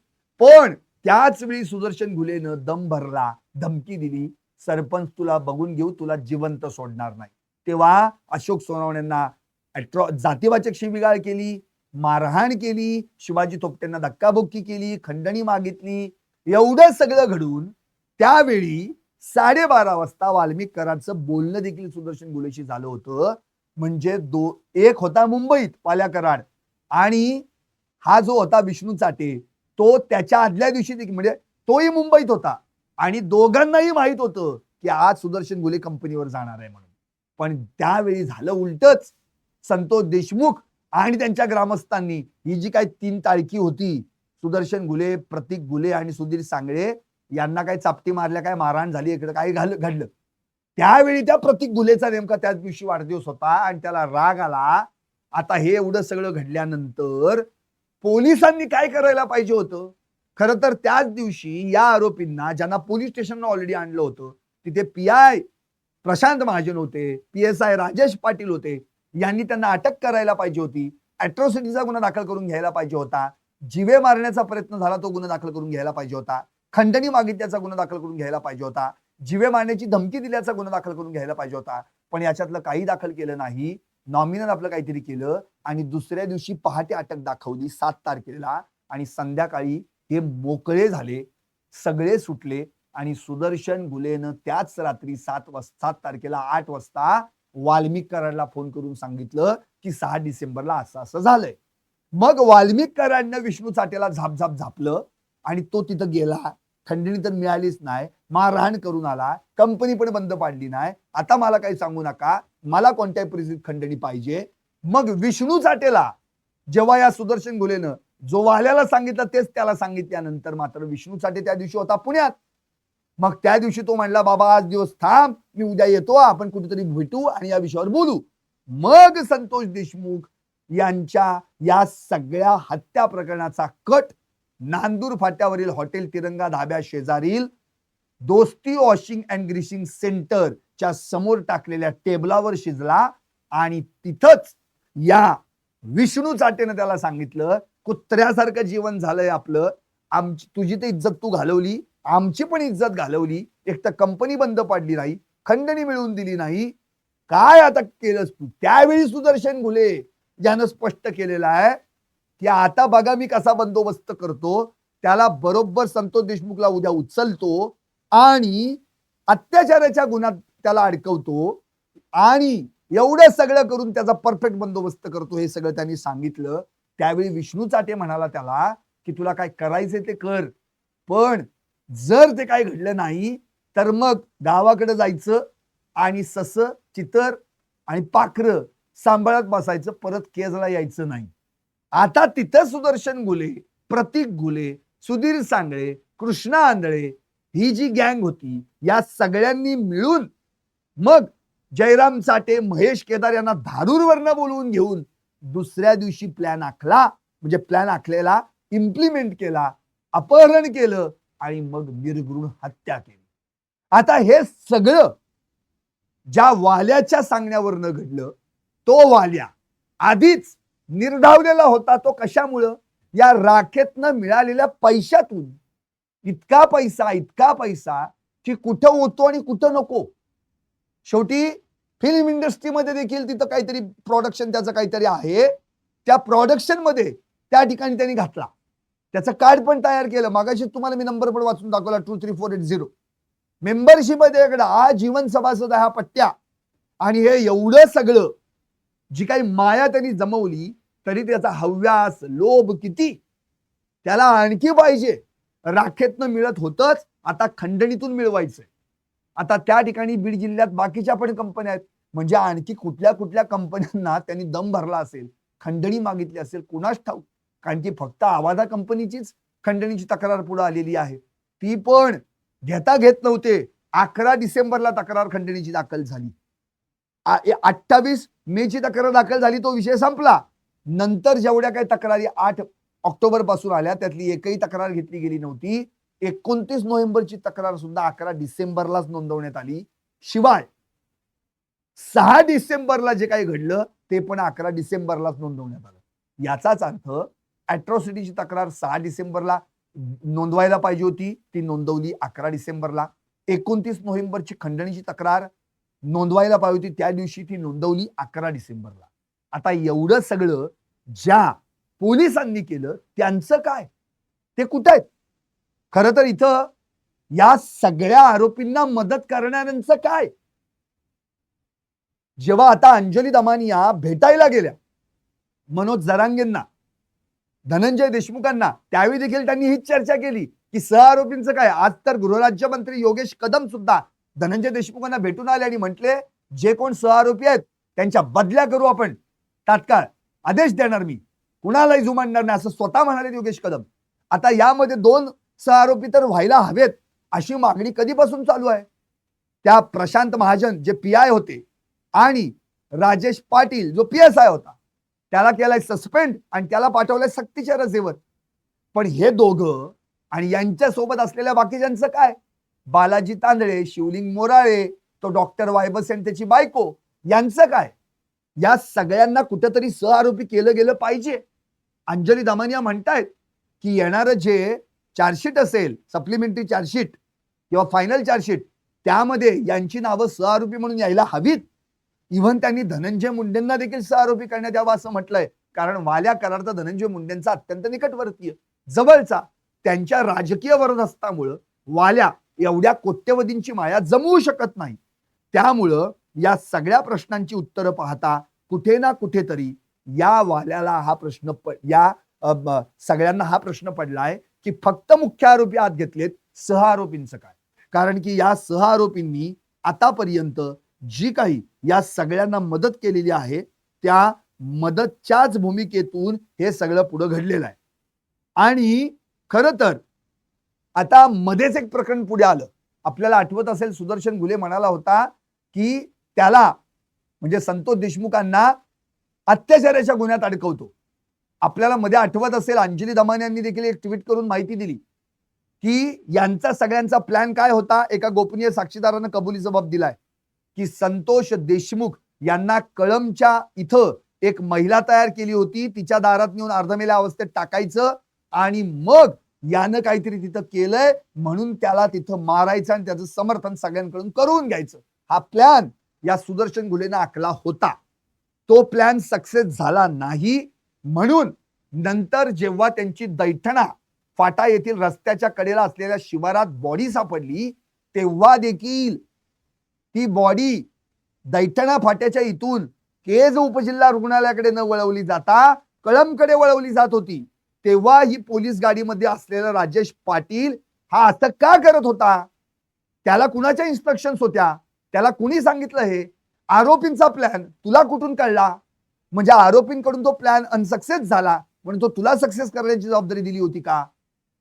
पण त्याच वेळी सुदर्शन घुलेनं दम भरला, धमकी दिली, सरपंच तुला बघून घेऊ, तुला जिवंत सोडणार नाही. तेव्हा अशोक सोनावण्यांना जातीवाचक शिवीगाळ केली, मारहाण केली, शिवाजी थोपटेंना धक्काबुक्की केली, खंडणी मागितली. एवढं सगळं घडून त्यावेळी 12:30 वाजता वाल्मिक कराडचं बोलणं देखील सुदर्शन घुलेशी झालं होतं. म्हणजे एक होता मुंबईत वाल्या कराड आणि हा जो होता विष्णू चाटे, तो त्याच्या आदल्या दिवशी देखील म्हणजे तोही मुंबईत होता आणि दोघांनाही माहित होतं की आज सुदर्शन घुले कंपनीवर जाणार आहे म्हणून. पण त्यावेळी झालं उलटच. संतोष देशमुख आणि त्यांच्या ग्रामस्थांनी ही जी काही 3 ताळकी होती, सुदर्शन घुले, प्रतीक घुले आणि सुधीर सांगळे यांना काही चापटी मारल्या, काय मारहाण झाली, इकडे काही घडलं. त्यावेळी त्या प्रतीक घुलेचा नेमका त्याच दिवशी वाढदिवस होता आणि त्याला राग आला. आता हे एवढं सगळं घडल्यानंतर पोलिसांनी काय करायला पाहिजे होतं? खरं तर त्याच दिवशी या आरोपींना, ज्यांना पोलीस स्टेशनला ऑलरेडी आणलं होतं, तिथे PI प्रशांत महाजन होते, PSI राजेश पाटील होते, यांनी त्यांना अटक करायला पाहिजे होती. अॅट्रॉसिटीचा गुन्हा दाखल करून घ्यायला पाहिजे होता. जीवे मारण्याचा प्रयत्न झाला तो गुन्हा दाखल करून घ्यायला पाहिजे होता. खंडणी मागितल्याचा गुन्हा दाखल करून घ्यायला पाहिजे होता. जीवे मारण्याची धमकी दिल्याचा गुन्हा दाखल करून घ्यायला पाहिजे होता, पण याच्यातलं काही दाखल केलं नाही. नॉमिनल आपलं काहीतरी केलं आणि दुसऱ्या दिवशी पहाटे अटक दाखवली 7 तारखेला आणि संध्याकाळी हे मोकळे झाले, सगळे सुटले आणि सुदर्शन घुलेनं त्याच रात्री 7 तारखेला 8 वाजता वाल्मिक कराडला फोन करून सांगितलं की 6 डिसेंबरला असं असं झालंय. मग वाल्मिक कराडनं विष्णू चाटेला झापझाप झापलं आणि तो तिथं गेला. खंडणी तर मिळालीच नाही, मारहाण करून आला, कंपनी पण बंद पाडली नाही. आता मला काही सांगू नका, मला कोणत्याही परिस्थितीत खंडणी पाहिजे. मग विष्णू चाटेला जेव्हा या सुदर्शन घुलेनं जो वाल्याला सांगितलं तेच त्याला सांगितल्यानंतर मात्र विष्णू चाटे त्या दिवशी होता पुण्यात. मग त्या दिवशी तो म्हणला, बाबा आज दिवस थांब, मी उद्या येतो, आपण कुठेतरी भेटू आणि या विषयावर बोलू. मग संतोष देशमुख यांच्या या सगळ्या हत्या प्रकरणाचा कट नांदूर फाट्यावरील हॉटेल तिरंगा धाब्या शेजारील दोस्ती वॉशिंग अँड ग्रीसिंग सेंटरच्या समोर टाकलेल्या टेबलावर शिजला आणि तिथंच या विष्णू चाटेनं त्याला सांगितलं, कुत्र्यासारखं जीवन झालंय आपलं, आमची तुझी तर इज्जत तू घालवली, आमची पण इज्जत घालवली, एक तर कंपनी बंद पाडली नाही, खंडणी मिळवून दिली नाही, काय आता केलंस तू. त्यावेळी सुदर्शन घुले ज्यानं स्पष्ट केलेलं आहे की आता बघा मी कसा बंदोबस्त करतो, त्याला बरोबर संतोष देशमुखला उद्या उचलतो आणि अत्याचाराच्या गुन्ह्यात त्याला अडकवतो आणि एवढं सगळं करून त्याचा परफेक्ट बंदोबस्त करतो. हे सगळं त्यांनी सांगितलं. त्यावेळी विष्णू चाटे म्हणाला त्याला की तुला काय करायचं ते कर, पण जर ते काय घडलं नाही तर मग गावाकडे जायचं आणि सस चितर आणि पाखरं सांभाळत बसायचं, परत केजला यायचं नाही. आता तिथं सुदर्शन घुले, प्रतीक घुले, सुधीर सांगळे, कृष्णा आंधळे ही जी गँग होती, या सगळ्यांनी मिळून मग जयराम चाटे, महेश केदार यांना धारूरवरनं बोलवून घेऊन दुसऱ्या दिवशी प्लॅन आखला, म्हणजे प्लॅन आखलेला इम्प्लिमेंट केला, अपहरण केलं आणि मग निर्घृण हत्या केली. आता हे सगळं ज्या वाल्याच्या सांगण्यावरनं घडलं, तो वाल्या आधीच निर्धावलेला होता. तो कशामुळं? या राखेतनं मिळालेल्या पैशातून. इतका पैसा की कुठं होतो आणि कुठं नको. शेवटी फिल्म इंडस्ट्रीमध्ये देखील तिथं काहीतरी प्रोडक्शन त्याचं काहीतरी आहे, त्या प्रोडक्शन मध्ये त्या ठिकाणी त्यांनी घातला, त्याचं कार्ड पण तयार केलं. मागाशी तुम्हाला मी नंबर पण वाचून दाखवला 23480. मेंबरशिप मध्ये इकडं जीवन सभासद हा पट्ट्या आणि हे एवढं सगळं जी काही माया त्यांनी जमवली, तरी त्याचा हव्यास लोभ किती, त्याला आणखी पाहिजे. राखेतनं मिळत होतच, आता खंडणीतून मिळवायचंय. आता त्या ठिकाणी बीड जिल्ह्यात बाकीच्या पण कंपन्या आहेत, म्हणजे आणखी कुठल्या कुठल्या कंपन्यांना त्यांनी दम भरला असेल, खंडणी मागितली असेल, कुणास ठाऊक. कारण की फक्त आवाजा कंपनीचीच खंडणीची तक्रार पुढे आलेली आहे, ती पण घेता घेत नव्हते. 11 डिसेंबरला तक्रार खंडणीची दाखल झाली, 28 मेची तक्रार दाखल झाली, तो विषय संपला. नंतर जेवढ्या काही तक्रारी 8 ऑक्टोबर पासून आल्या, त्यातली एकही तक्रार घेतली गेली नव्हती. 29 नोव्हेंबरची तक्रार सुद्धा 11 डिसेंबरलाच नोंदवण्यात आली. शिवाय 6 डिसेंबरला जे काही घडलं ते पण 11 डिसेंबरलाच नोंदवण्यात आलं. याचाच अर्थ अॅट्रॉसिटीची तक्रार 6 डिसेंबरला नोंदवायला पाहिजे होती, ती नोंदवली 11 डिसेंबरला. 29 नोव्हेंबरची खंडणीची तक्रार नोंदवायला पाहिजे होती, त्या दिवशी ती नोंदवली 11 डिसेंबरला. आता एवढं सगळं ज्या पोलिसांनी केलं त्यांचं काय, ते कुठे आहेत? खरं तर इथं या सगळ्या आरोपींना मदत करणाऱ्यांचं काय? जेव्हा आता अंजली दमानिया भेटायला गेल्या मनोज जरांगेंना, धनंजय देशमुखांना, त्यावेळी देखील त्यांनी हीच चर्चा केली की सहआरोपींचं काय. आज तर गृहराज्यमंत्री योगेश कदम सुद्धा धनंजय देशमुखांना भेटून आले आणि म्हटले, जे कोण सहआरोपी आहेत त्यांच्या बदल्या करू आपण, तात्काळ आदेश देणार मी, कुणालाही जुमानणार नाही, असं स्वतः म्हणाले योगेश कदम. आता यामध्ये 2 सहआरोपी तर व्हायला हवेत, अशी मागणी कधीपासून चालू आहे. त्या प्रशांत महाजन जे PI होते आणि राजेश पाटील जो PSI होता, त्याला केलाय सस्पेंड आणि त्याला पाठवलंय सक्तीच्या रजेवर. पण हे दोघं आणि यांच्या सोबत असलेल्या बाकीच्यांचं काय? बालाजी तांदळे, शिवलिंग मोराळे, तो डॉक्टर वायबस आणि त्याची बायको, यांचं काय? या सगळ्यांना कुठेतरी सहआरोपी केलं गेलं पाहिजे. अंजली दमानिया म्हणतायत की येणारं जे चार्जशीट असेल, सप्लिमेंटरी चार्जशीट किंवा फायनल चार्जशीट, त्यामध्ये यांची नावं सहआरोपी म्हणून यायला हवीत. इव्हन त्यांनी धनंजय मुंडेंना देखील सहआरोपी करण्यात यावं असं म्हटलंय. कारण वाल्या करार्थ धनंजय मुंडेंचा अत्यंत निकटवर्तीय, जवळचा, त्यांच्या राजकीय वरदहस्तामुळं वाल्या एवढ्या कोट्यवधींची माया जमवू शकत नाही. त्यामुळं या सगळ्या प्रश्नांची उत्तरं पाहता कुठे ना कुठेतरी या वाल्याला हा प्रश्न सगळ्यांना हा प्रश्न पडलाय की फक्त मुख्य आरोपी आत घेतलेत, सहआरोपींचं काय? कारण की या सहआरोपींनी आतापर्यंत जी काही या सगळ्यांना मदत केलेली आहे त्या मदतच्याच भूमिकेतून हे सगळं पुढे घडलेलं आहे. आणि खरं तर आता मध्येच एक प्रकरण पुढे आलं. आपल्याला आठवत असेल, सुदर्शन घुले म्हणाला होता की त्याला म्हणजे संतोष देशमुखांना अत्याचाराच्या गुन्ह्यात अडकवतो. आपल्याला मध्ये आठवत असेल, अंजली दमाने यांनी देखील एक ट्विट करून माहिती दिली की यांचा सगळ्यांचा प्लॅन काय होता. एका गोपनीय साक्षीदारानं कबुली जबाब दिलाय की संतोष देशमुख यांना कळंबच्या इथं एक महिला तयार केली होती, तिच्या दारात नेऊन अर्धमेल्या अवस्थेत टाकायचं आणि मग यानं काहीतरी तिथं केलंय म्हणून त्याला तिथं मारायचं आणि त्याचं समर्थन सगळ्यांकडून करून घ्यायचं. हा प्लॅन या सुदर्शन घुलेनं आखला होता. तो प्लॅन सक्सेस झाला नाही. म्हणून नंतर जेव्हा त्यांची दैठणा फाटा येथील रस्त्याच्या कडेला असलेल्या शिवारात बॉडी सापडली, तेव्हा देखील ती बॉडी दैठणा फाट्याच्या इथून केज उपजिल्हा रुग्णालयाकडे न वळवली जाता कळंबकडे वळवली जात होती. तेव्हा ही पोलीस गाडीमध्ये असलेला राजेश पाटील हा असं का करत होता? त्याला कुणाच्या इन्स्ट्रक्शन्स होत्या? त्याला कुणी सांगितलं? हे आरोपींचा प्लॅन तुला कुठून कळला? म्हणजे आरोपींकडून तो प्लॅन अनसक्सेस झाला म्हणून तो तुला सक्सेस करण्याची जबाबदारी दिली होती का?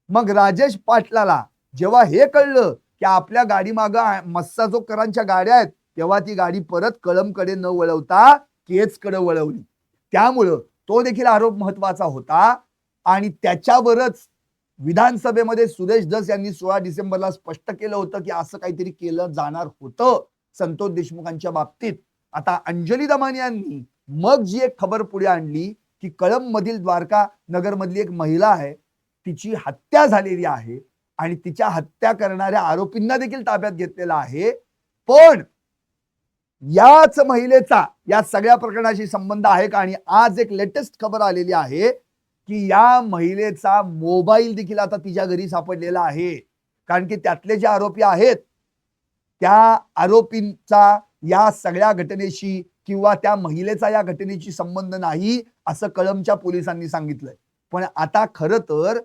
मग राजेश पाटलाला जेव्हा हे कळलं की आपल्या गाडी मागं मस्साजोगकरांच्या गाड्या आहेत, तेव्हा ती गाडी परत कळंबकडे न वळवता केजकडे वळवली. त्यामुळं तो देखील आरोप महत्वाचा होता आणि त्याच्यावरच विधानसभेमध्ये सुरेश धस यांनी 16 डिसेंबरला स्पष्ट केलं होतं की असं काहीतरी केलं जाणार होतं संतोष देशमुखांच्या बाबतीत. आता अंजली दमाने यांनी मग जी एक खबर पुढे आणली की कळंब मधील द्वारका नगर मधली एक महिला आहे, तिची हत्या झालेली आहे आणि तिच्या हत्या करणाऱ्या आरोपींना देखील ताब्यात घेतलेला आहे. पण याच महिलेचा या सगळ्या प्रकरणाशी संबंध आहे का? आणि आज एक लेटेस्ट खबर आलेली आहे की या महिलेचा मोबाईल देखील आता तिच्या घरी सापडलेला आहे. कारण की त्यातले जे आरोपी आहेत त्या आरोपींचा या सगळ्या घटनेशी किंवा त्या महिलेचा या घटनेशी संबंध नाही असं कळंबच्या पोलिसांनी सांगितलंय. पण आता खरं तर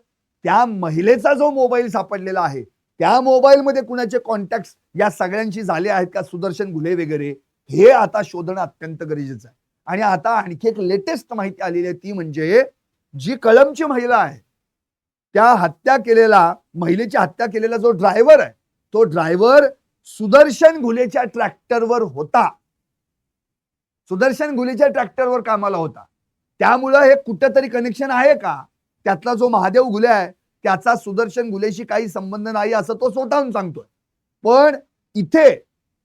त्या महिलेचा जो मोबाईल सापडलेला आहे त्या मोबाईलमध्ये कुणाचे कॉन्टॅक्ट या सगळ्यांशी झाले आहेत का, सुदर्शन घुले वगैरे, हे आता शोधणं अत्यंत गरजेचं आहे. आणि आता आणखी एक लेटेस्ट माहिती आलेली आहे, ती म्हणजे जी कळंबची महिला आहे त्या महिलेची हत्या केलेला जो ड्रायव्हर आहे तो ड्रायव्हर सुदर्शन घुलेच्या ट्रॅक्टरवर होता. सुदर्शन घुलेच्या ट्रॅक्टरवर कामाला होता. त्यामुळं हे कुठंतरी कनेक्शन आहे का? त्यातला जो महादेव घुले आहे त्याचा सुदर्शन घुलेशी काही संबंध नाही असं तो स्वतःहून सांगतोय. पण इथे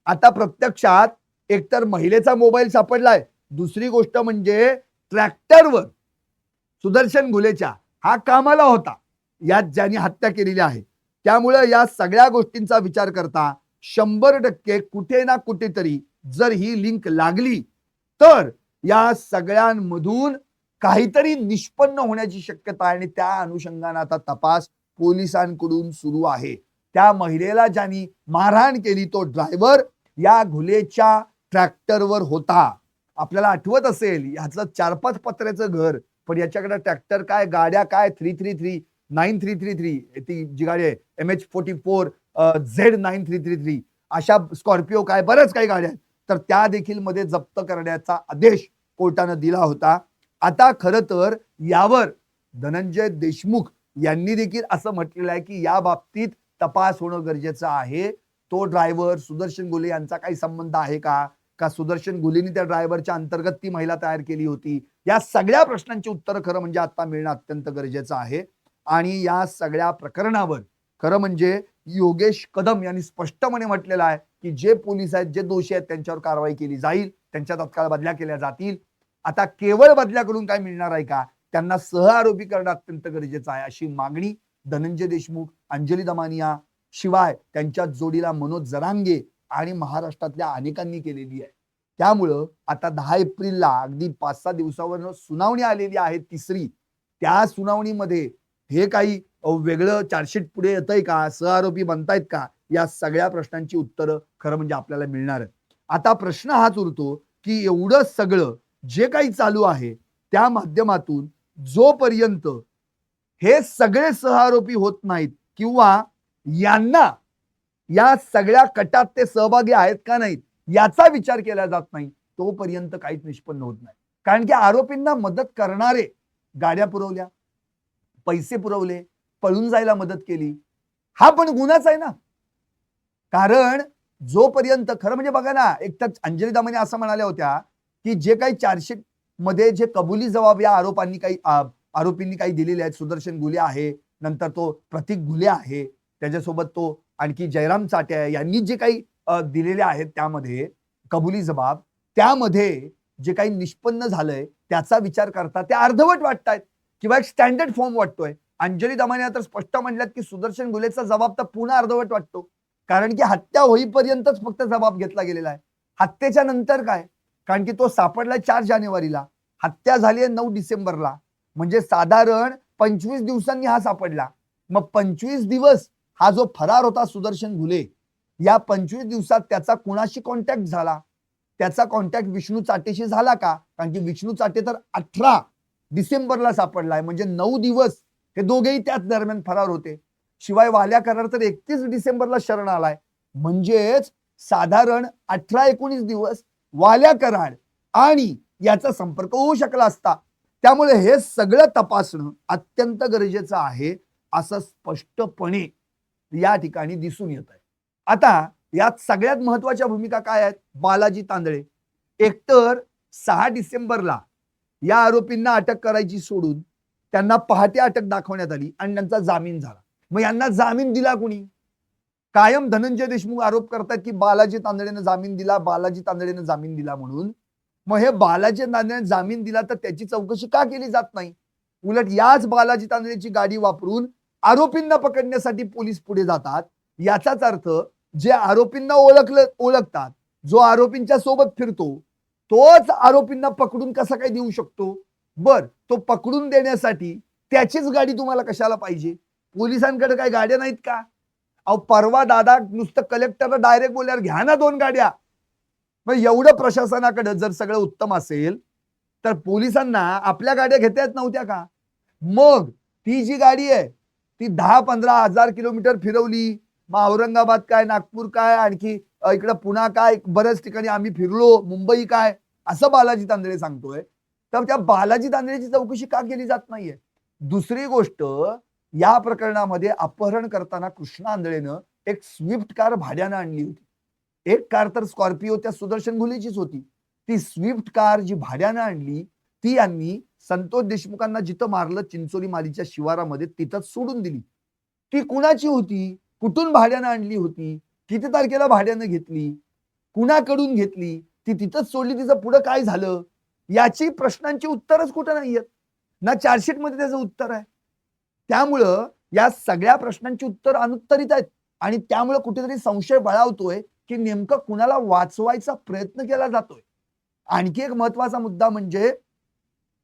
आता प्रत्यक्षात एकतर महिलेचा मोबाईल सापडलाय, दुसरी गोष्ट म्हणजे ट्रॅक्टरवर सुदर्शन घुलेच्या हा कामाला होता यात ज्यांनी हत्या केलेली आहे. त्यामुळे या सगळ्या गोष्टींचा विचार करता 100% कुठे ना कुठेतरी जर ही लिंक लागली तर या सगळ्यांमधून काहीतरी निष्पन्न होण्याची शक्यता आहे आणि त्या अनुषंगाने आता तपास पोलिसांकडून सुरू आहे. त्या महिलेला ज्यांनी मारहाण केली तो ड्रायव्हर या घुलेच्या ट्रॅक्टरवर होता. आपल्याला आठवत असेल याचं 4-5 पत्र्याचं घर, पण याच्याकडे ट्रॅक्टर काय, गाड्या काय, 333 9333 ती जी गाडी आहे MH44 Z9333 अशा स्कॉर्पिओ काय बऱ्याच काही गाड्या आहेत, तर त्या देखील मध्ये जप्त करण्याचा आदेश कोर्टानं दिला होता. आता खरं तर यावर धनंजय देशमुख यांनी देखील असं म्हटलेलं आहे की या बाबतीत तपास होणं गरजेचं आहे. तो ड्रायव्हर सुदर्शन घुले यांचा काही संबंध आहे का सुदर्शन घुलेंनी त्या ड्रायव्हरच्या अंतर्गत ती महिला तयार केली होती? या सगळ्या प्रश्नांची उत्तरं खरं म्हणजे आता मिळणं अत्यंत गरजेचं आहे. आणि या सगळ्या प्रकरणावर खरं म्हणजे योगेश कदम यांनी स्पष्टपणे म्हटलेलं आहे की जे पोलीस आहेत, जे दोषी आहेत त्यांच्यावर कारवाई केली जाईल, त्यांच्या तत्काळ बदल्या केल्या जातील. आता केवळ बदल्याकडून काय मिळणार आहे का? त्यांना सहआरोपी करणं अत्यंत गरजेचं आहे अशी मागणी धनंजय देशमुख, अंजली दमानिया शिवाय त्यांच्या जोडीला मनोज जरांगे आणि महाराष्ट्रातल्या अनेकांनी केलेली आहे. त्यामुळं आता 10 एप्रिलला अगदी 5-6 दिवसावर सुनावणी आलेली आहे तिसरी. त्या सुनावणीमध्ये हे काही वेगळं चार्जशीट पुढे येतंय का, सहआरोपी बनतायत का, या सगळ्या प्रश्नांची उत्तरं खरं म्हणजे आपल्याला मिळणार आहेत. आता प्रश्न हाच उरतो की एवढं सगळं जे काही चालू आहे त्या माध्यमातून जोपर्यंत हे सगळे सहआरोपी होत नाहीत किंवा यांना या सगळ्या कटात ते सहभागी आहेत का नाहीत याचा विचार केला जात नाही तोपर्यंत काहीच निष्पन्न होत नाही. कारण की आरोपींना मदत करणारे गाड्या पुरवल्या, पैसे पुरवले, पळून जायला मदत केली, हा पण गुन्हाच आहे ना. कारण जोपर्यंत खरं म्हणजे बघा ना, एक तर अंजली दामने असं म्हणाल्या होत्या की जे काही चार्जशीट मध्ये जे कबुली जबाब या आरोपींनी काही दिलेले आहेत, सुदर्शन घुले आहे, नंतर तो प्रतीक घुले आहे, त्याच्यासोबत तो आणखी जयराम चाटे यांनी जे काही दिलेले आहेत त्यामध्ये कबुली जबाब, त्यामध्ये जे काही निष्पन्न झालंय त्याचा विचार करता ते अर्धवट वाटतायत किंवा एक स्टँडर्ड फॉर्म वाटतोय. अंजली दमाने तर स्पष्ट म्हणल्यात की सुदर्शन घुलेचा जबाब तर पूर्ण अर्धवट वाटतो, कारण की हत्या होईपर्यंतच फक्त जबाब घेतला गेलेला आहे. हत्येच्या नंतर काय, कारण की तो सापडला 4 जानेवारीला, हत्या झाली आहे 9 डिसेंबरला, म्हणजे साधारण 25 दिवसांनी हा सापडला. मग 25 दिवस हा जो फरार होता सुदर्शन घुले, या 25 दिवसात त्याचा कुणाशी कॉन्टॅक्ट झाला, त्याचा कॉन्टॅक्ट विष्णू चाटेशी झाला का, कारण की विष्णू चाटे तर 18 डिसेंबरला सापडलाय, म्हणजे 9 दिवस हे दोघेही त्याच दरम्यान फरार होते. शिवाय वाल्या करार तर 31 डिसेंबरला शरण आलाय, म्हणजेच साधारण 18-19 दिवस वाल्या करार आणि याचा संपर्क होऊ शकला असता. त्यामुळे हे सगळं तपासणं अत्यंत गरजेचं आहे असं स्पष्टपणे या ठिकाणी दिसून येत आहे. आता यात सगळ्यात महत्वाच्या भूमिका काय आहेत, बालाजी तांदळे. एकतर 6 डिसेंबरला या आरोपींना अटक करायची सोडून त्यांना पहाटे अटक दाखवण्यात आली आणि त्यांचा जामीन झाला. मग यांना जामीन दिला कुणी? कायम धनंजय देशमुख आरोप करतात की बालाजी तांदळेनं जामीन दिला, बालाजी तांदळेनं जामीन दिला म्हणून. मग हे बालाजी तांदळेनं जामीन दिला तर त्याची चौकशी का केली जात नाही? उलट याच बालाजी तांदळेची गाडी वापरून आरोपींना पकडण्यासाठी पोलीस पुढे जातात. याचाच अर्थ जे आरोपींना ओळखतात, जो आरोपींच्या सोबत फिरतो, तोच आरोपींना पकडून कसा काय देऊ शकतो? बर, तो पकडून देण्यासाठी त्याचीच गाडी तुम्हाला कशाला पाहिजे? पोलिसांकडे काय गाड्या नाहीत का? अहो, परवा दादा नुसतं कलेक्टरला डायरेक्ट बोलल्यावर घ्या ना 2 गाड्या. मग एवढं प्रशासनाकडे जर सगळं उत्तम असेल तर पोलिसांना आपल्या गाड्या घेता येत नव्हत्या का? मग ती जी गाडी आहे ती 10-15 हजार किलोमीटर फिरवली. मग औरंगाबाद काय, नागपूर काय, आणखी इकडं पुणा काय, बऱ्याच ठिकाणी आम्ही फिरलो, मुंबई काय, असं बालाजी तांदळे सांगतोय. तर त्या बालाजी तांदळेची चौकशी का केली जात नाहीये? दुसरी गोष्ट, या प्रकरणामध्ये अपहरण करताना कृष्णा आंधळेनं एक स्विफ्ट कार भाड्यानं आणली होती. एक कार तर स्कॉर्पिओ त्या सुदर्शन घुलेचीच होती. ती स्विफ्ट कार जी भाड्यानं आणली ती यांनी संतोष देशमुखांना जिथं मारलं चिंचोली मालीच्या शिवारामध्ये तिथंच सोडून दिली. ती कुणाची होती? कुठून भाड्यानं आणली होती? किती तारखेला भाड्यानं घेतली? कुणाकडून घेतली? ती तिथंच सोडली, तिचं पुढे काय झालं? याची प्रश्नांची उत्तरच कुठं नाहीयेत ना, चार्जशीट मध्ये त्याचं उत्तर आहे. त्यामुळं या सगळ्या प्रश्नांची उत्तर अनुत्तरित आहेत आणि त्यामुळे कुठेतरी संशय बळावतोय की नेमकं कुणाला वाचवायचा प्रयत्न केला जातोय. आणखी एक महत्वाचा मुद्दा म्हणजे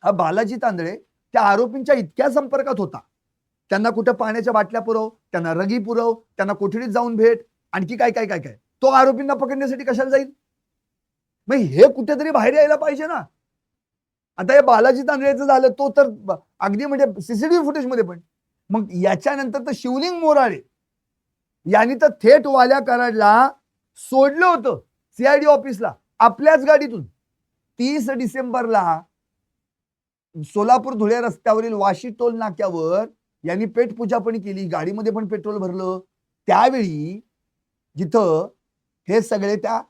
हा बालाजी तांदळे त्या आरोपींच्या इतक्या संपर्कात होता, त्यांना कुठे पाण्याच्या बाटल्या पुरव, त्यांना रगी पुरव, त्यांना कोठडीत जाऊन भेट, आणखी काय काय काय काय, तो आरोपींना पकडण्यासाठी कशाला जाईल? मग हे कुठेतरी बाहेर यायला पाहिजे ना. आता हे बालाजी तांदळेचं झालं, तो तर अगदी म्हणजे सीसीटीव्ही फुटेज मध्ये पण. मग याच्यानंतर तर शिवलिंग मोराळे यांनी तर थेट वाल्या कराडला सोडलं होतं सीआयडी ऑफिसला आपल्याच गाडीतून. 30 डिसेंबरला सोलापूर धुळे रस्त्यावरील वाशी टोल नाक्यावर यांनी पेटपूजा पण केली, गाडीमध्ये पण पेट्रोल भरलं. त्यावेळी जिथं हे सगळे त्या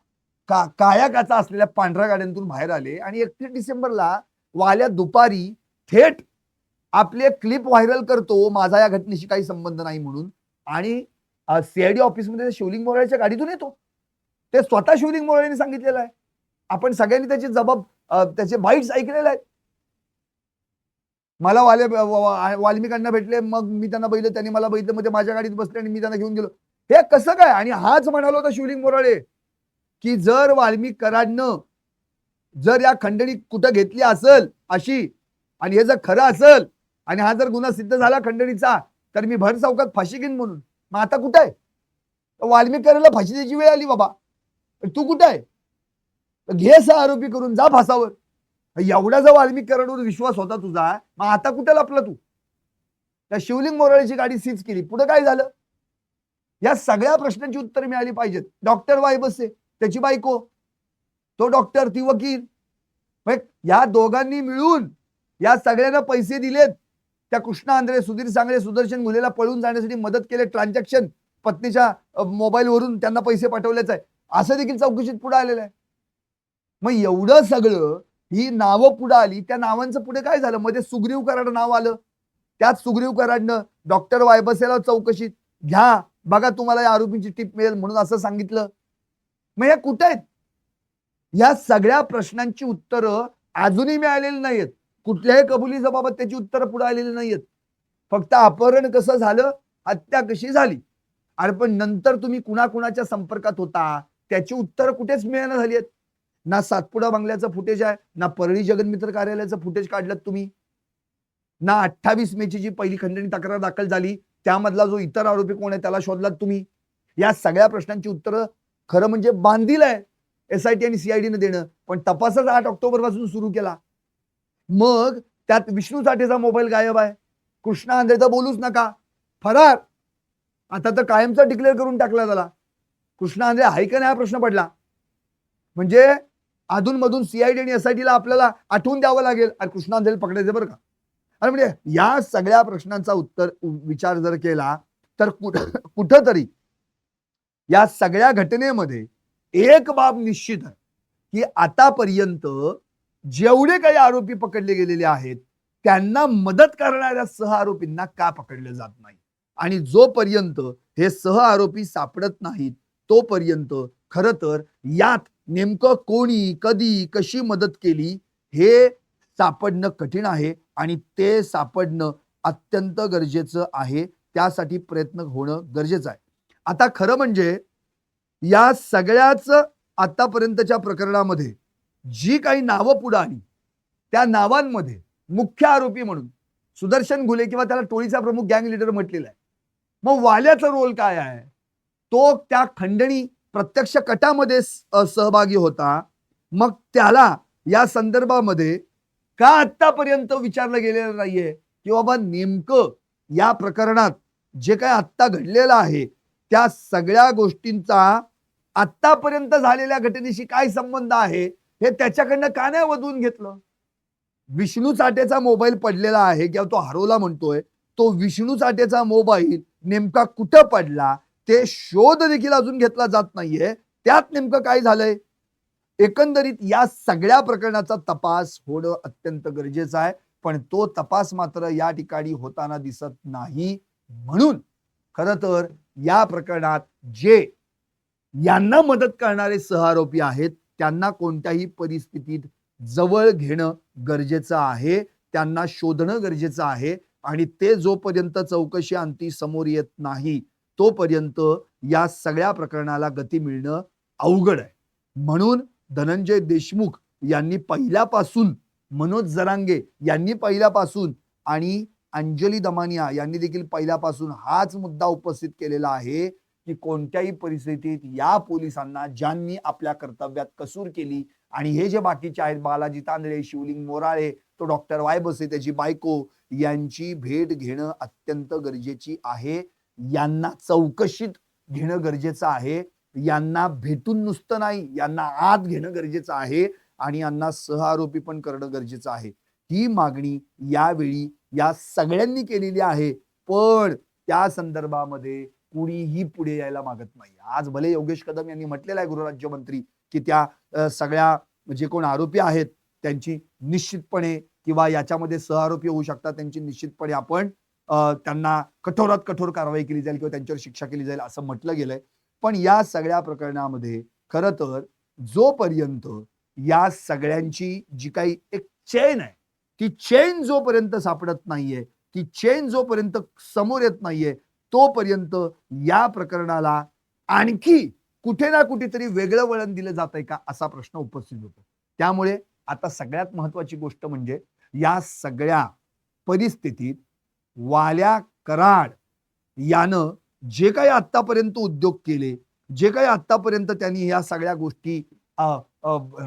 काळ्या काचा असलेल्या पांढऱ्या गाड्यांतून बाहेर आले आणि 31 डिसेंबरला वाल्या दुपारी थेट आपले क्लिप व्हायरल करतो, माझा या घटनेशी काही संबंध नाही म्हणून, आणि सीआयडी ऑफिसमध्ये शिवलिंग मोराळेच्या गाडीतून येतो. ते स्वतः शिवलिंग मोराळेंनी सांगितलेलं आहे. आपण सगळ्यांनी त्याचे त्याचे बाईट्स ऐकलेले आहेत. मला वाल्मिकांना भेटले, मग मी त्यांना बघितलं, त्यांनी मला बघितलं, मग ते माझ्या गाडीत बसले आणि मी त्यांना घेऊन गेलो. हे कसं काय? आणि हाच म्हणाला होता शिवलिंग मोराळे की जर वाल्मिक कराडनं जर या खंडणी कुठं घेतली असेल अशी, आणि हे जर खरं असेल आणि हा जर गुन्हा सिद्ध झाला खंडणीचा, तर मी भर चौकात फाशी घेईन म्हणून. मग आता कुठं आहे? वाल्मिक कराडला फाशी द्यायची वेळ आली बाबा, तू कुठं आहे? घे आरोपी करून जा फासावर. एवढा जर वाल्मिक कराडवर विश्वास होता तुझा, मग आता कुठे लपला तू? त्या शिवलिंग मोराळेची गाडी सीज केली, पुढे काय झालं? या सगळ्या प्रश्नांची उत्तर मिळाली पाहिजेत. डॉक्टर वाय बसे, त्याची बायको, तो डॉक्टर, ती वकील, या दोघांनी मिळून या सगळ्यांना पैसे दिलेत. त्या कृष्णा आंधळे, सुधीर सांगळे, सुदर्शन घुलेला पळून जाण्यासाठी मदत केले. ट्रान्झॅक्शन पत्नीच्या मोबाईलवरून त्यांना पैसे पाठवलेच आहे, असं देखील चौकशीत पुढे आलेलं आहे. मग एवढं सगळं, ही नावं पुढे आली, त्या नावांचं पुढे काय झालं? मध्ये सुग्रीव कराड नाव आलं. त्याच सुग्रीव कराडनं डॉक्टर वायबसेला चौकशीत घ्या, बघा तुम्हाला या आरोपींची टीप मिळेल म्हणून असं सांगितलं. मग हे कुठे आहेत? या सगळ्या प्रश्नांची उत्तरं अजूनही मिळालेली नाहीयेत. कुठल्याही कबुली जबाबत त्याची उत्तरं पुढे आलेली नाहीयेत. फक्त अपहरण कसं झालं, हत्या कशी झाली, अरे पण नंतर तुम्ही कुणाकुणाच्या संपर्कात होता त्याची उत्तरं कुठेच मिळेना झाली आहेत. ना सातपुडा बंगल्याचं फुटेज आहे, ना परळी जगन्मित्र कार्यालयाचं फुटेज काढलं तुम्ही, ना 28 मेची जी पहिली खंडणी तक्रार दाखल झाली त्यामधला जो इतर आरोपी कोण आहे त्याला शोधलात तुम्ही. या सगळ्या प्रश्नांची उत्तरं खरं म्हणजे बांधील आहे एसआयटी आणि सीआयडीने देणं, पण तपासच 8 ऑक्टोबर पासून सुरू केला. मग त्यात विष्णू साठेचा मोबाईल गायब आहे, कृष्णा आंधळेचा बोलूच नका, फरार. आता तर कायमचा डिक्लेअर करून टाकला त्याला. कृष्णा आंधळे आहे का नाही हा प्रश्न पडला. म्हणजे अधूनमधून सीआयडी आणि एसआयटीला आपल्याला आठवून द्यावं लागेल आणि कृष्णा आंधळे पकडायचे बरं का. आणि म्हणजे या सगळ्या प्रश्नांचा उत्तर विचार जर केला तर कुठंतरी या सगळ्या घटनेमध्ये एक बाब निश्चित आहे की आतापर्यंत जेवढे काही आरोपी पकडले गेलेले आहेत त्यांना मदत करणाऱ्या सह आरोपींना का पकडले जात नाही, आणि जोपर्यंत हे सह आरोपी सापडत नाहीत तोपर्यंत खरं तर यात नेमकं कोणी कधी कशी मदत केली हे सापडणं कठीण आहे आणि ते सापडणं अत्यंत गरजेचं आहे. त्यासाठी प्रयत्न होणं गरजेचं आहे. आता खरं म्हणजे या सगळ्याच आतापर्यंतच्या प्रकरणामध्ये जी काही नावं पुढे आली त्या नावांमध्ये मुख्य आरोपी म्हणून सुदर्शन घुले किंवा त्याला टोळीचा प्रमुख गँग लीडर म्हटलेला आहे. मग वाल्याचा रोल काय आहे? तो त्या खंडणी प्रत्यक्ष कटामध्ये सहभागी होता. मग त्याला या संदर्भामध्ये का आतापर्यंत विचारलं गेलेलं नाहीये की बाबा नेमकं या प्रकरणात जे काही आत्ता घडलेलं आहे त्या सगळ्या गोष्टींचा आतापर्यंत झालेल्या घटनेशी काय संबंध आहे हे त्याच्याकडनं का नाही वधवून घेतलं? विष्णू साठेचा मोबाईल पडलेला आहे किंवा तो हरवला म्हणतोय, तो विष्णू साठेचा मोबाईल नेमका कुठं पडला ते शोध देखील अजून घेतला जात नाहीये. त्यात नेमकं काय झालंय? एकंदरीत या सगळ्या प्रकरणाचा तपास होणं अत्यंत गरजेचं आहे, पण तो तपास मात्र या ठिकाणी होताना दिसत नाही. म्हणून खरं तर या प्रकरणात जे यांना मदत करणारे सहआरोपी आहेत त्यांना कोणत्याही परिस्थितीत जवळ घेणं गरजेचं आहे, त्यांना शोधणं गरजेचं आहे आणि ते जोपर्यंत चौकशी अंती समोर येत नाही तोपर्यंत या सगळ्या प्रकरणाला गती मिळणं अवघड आहे. म्हणून धनंजय देशमुख यांनी पहिल्यापासून, मनोज जरांगे यांनी पहिल्यापासून आणि अंजली दमानिया यांनी देखील पहिल्यापासून हाच मुद्दा उपस्थित केलेला आहे की कोणत्याही परिस्थितीत या पोलिसांना ज्यांनी आपल्या कर्तव्यात कसूर केली आणि हे जे बाकीचे आहेत बालाजी तांदळे, शिवलिंग मोराळे, तो डॉक्टर वाय बसे, त्याची बायको, यांची भेट घेणं अत्यंत गरजेची आहे. यांना चौकशीत घेणं गरजेचं आहे. यांना भेटून नुसतं नाही, यांना आत घेणं गरजेचं आहे आणि यांना सहआरोपी पण करणं गरजेचं आहे. ही मागणी यावेळी या सगळ्यांनी केलेली आहे, पण त्या संदर्भामध्ये कुणीही पुढे यायला मागत नाही. आज भले योगेश कदम यांनी म्हटलेलं आहे, गृहराज्यमंत्री, की त्या सगळ्या जे कोण आरोपी आहेत त्यांची निश्चितपणे किंवा याच्यामध्ये सहआरोपी होऊ शकतात त्यांची निश्चितपणे आपण त्यांना कठोरात कठोर कारवाई केली जाईल किंवा त्यांच्यावर शिक्षा केली जाईल असं म्हटलं गेलंय. पण या सगळ्या प्रकरणामध्ये खरं तर जोपर्यंत या सगळ्यांची जी काही एक चेन आहे ती चेन जोपर्यंत सापडत नाहीये, ती चेन जोपर्यंत समोर येत नाहीये तोपर्यंत या प्रकरणाला आणखी कुठे ना कुठेतरी वेगळं वळण दिलं जात आहे का असा प्रश्न उपस्थित होतो. त्यामुळे आता सगळ्यात महत्वाची गोष्ट म्हणजे या सगळ्या परिस्थितीत वाल्या कराड यानं जे काही आतापर्यंत उद्योग केले, जे काही आतापर्यंत त्यांनी या सगळ्या गोष्टी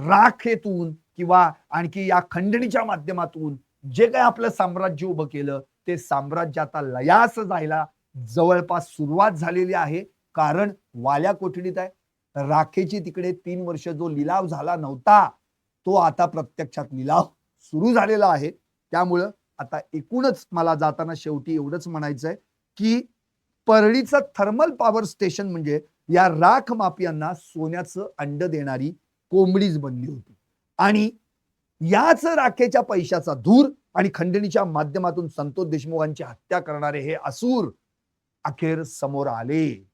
राखेतून किंवा आणखी या खंडणीच्या माध्यमातून जे काही आपलं साम्राज्य उभं केलं, ते साम्राज्य आता लयास जायला जवळपास सुरुवात झालेली आहे. कारण वाल्या कोठडीत आहे. राखेची तिकडे 3 वर्ष जो लिलाव झाला नव्हता, तो आता प्रत्यक्षात लिलाव सुरू झालेला आहे. त्यामुळं आता एकूणच मला जाताना शेवटी एवढंच म्हणायचंय की परळीचं थर्मल पॉवर स्टेशन म्हणजे या राख माफियांना सोन्याचं अंड देणारी कोंबडीच बनली होती. आणि याच राखेच्या पैशाचा धूर आणि खंडणीच्या माध्यमातून संतोष देशमुखांची हत्या करणारे हे असुर अखेर समोर आले.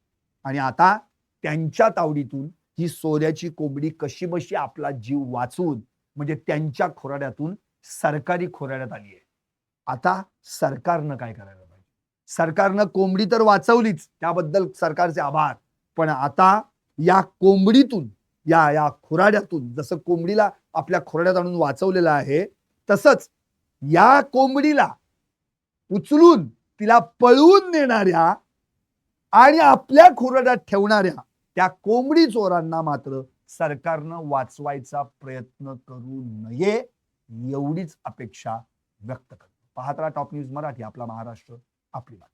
आणि आता त्यांच्या तावडीतून ही सोन्याची कोंबडी कशी बशी आपला जीव वाचून म्हणजे त्यांच्या खोराड्यातून सरकारी खोराड्यात आली आहे. आता सरकारनं काय करायला पाहिजे? सरकारनं कोंबडी तर वाचवलीच, त्याबद्दल सरकारचे आभार. पण आता या कोंबडीतून या खोराड्यातून जसं कोंबडीला आपल्या खोराड्यात आणून वाचवलेलं आहे, तसंच या कोंबडीला उचलून तिला पळवून नेणाऱ्या आणि आपल्या खोराड्यात ठेवणाऱ्या त्या कोंबडी चोरांना मात्र सरकारनं वाचवायचा प्रयत्न करू नये एवढीच अपेक्षा व्यक्त करतो. पाहत राहा टॉप न्यूज मराठी, आपला महाराष्ट्र आपली बात.